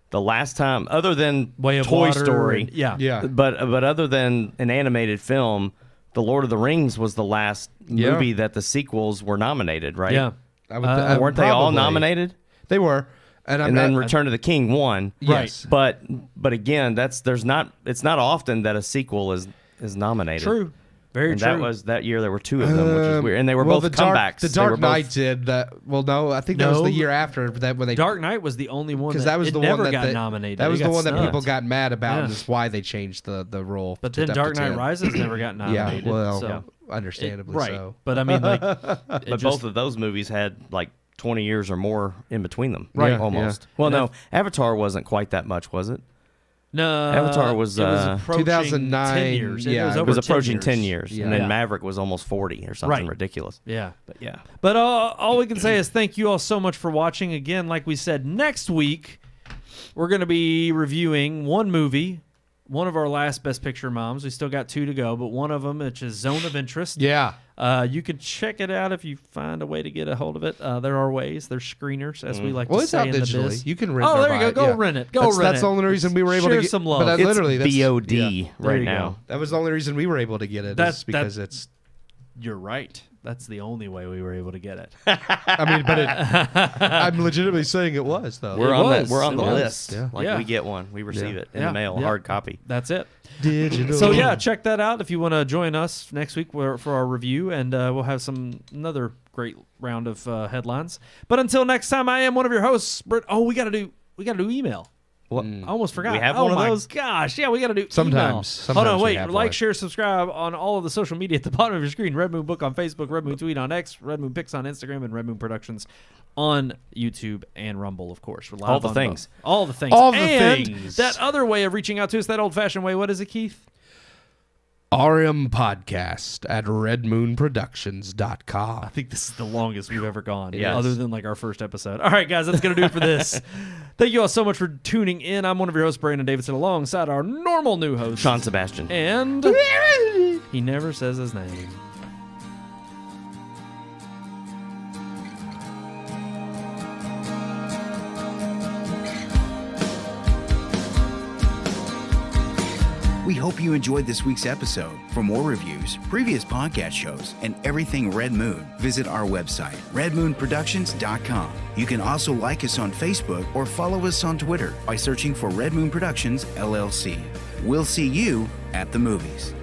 The last time, other than Way of Toy Water Story, and- yeah. but other than an animated film, The Lord of the Rings was the last movie that the sequels were nominated, right? Yeah. Weren't they all nominated? They were, and then Return of the King won. Yes. But again, it's not often that a sequel is nominated. True. Very and true. that year there were 2 of them, which is weird, and they were both comebacks. The Dark Knight did that. Well, no, I think that was the year after that when they. Dark Knight was the only one that was the never one that got nominated. That was It the got one that snubbed. people got mad about, and Yeah. that's why they changed the role. But to then Dark Knight 10. Rises never got nominated. Yeah, well, so understandably right. so. But I mean, like, But both of those movies had like 20 years or more in between them, Right, Almost. yeah. Well, no, Avatar wasn't quite that much, was it? no, Avatar was, it was approaching 2009, 10 years. yeah, was it over It was approaching 10 years. years, and then Maverick was almost 40 or something Right. ridiculous. Yeah. But yeah. But all we can say is thank you all so much for watching. Again, like we said, next week we're going to be reviewing one movie, one of our last Best Picture moms. We still got 2 to go, but one of them, which is Zone of Interest. Yeah. You can check it out if you find a way to get a hold of it. There are ways. There's screeners, as we like Well, to it's say out in the digitally. biz. You can rent. Oh, or there you buy go. it, Go yeah. rent it. Go that's, rent That's it. the only reason we were able to Share get some love. But It's literally, that's VOD there right you now. go. That was the only reason we were able to get it. That's- Is because it's. You're right. That's the only way we were able to get it. I mean, but I'm legitimately saying it was though. We're on the was. list. Yeah. Like Yeah. we get one, we receive it in Yeah. the mail, Yeah. hard copy. That's it. Digital. So yeah, check that out if you want to join us next week for our review, and we'll have another great round of headlines. But until next time, I am one of your hosts, Britt. Oh, we gotta do email. What? I almost forgot. We have oh one of my those? Gosh, yeah, we got to do Sometimes. email. Hold on, we wait. have Like, one. share, subscribe on all of the social media at the bottom of your screen. Red Moon Book on Facebook, Red Moon Tweet on X, Red Moon Pics on Instagram, and Red Moon Productions on YouTube and Rumble, of course. We're live All the on things. both. All the things. All the and things. that other way of reaching out to us, that old-fashioned way, what is it, Keith? RMPodcast at redmoonproductions.com. I think this is the longest we've ever gone, Yes. other than like our first episode. All right, guys, that's going to do it for this. Thank you all so much for tuning in. I'm one of your hosts, Brandon Davidson, alongside our normal new host, Sean Sebastian. And he never says his name. We hope you enjoyed this week's episode. For more reviews, previous podcast shows, and everything Red Moon, visit our website, redmoonproductions.com. You can also like us on Facebook or follow us on Twitter by searching for Red Moon Productions, LLC. We'll see you at the movies.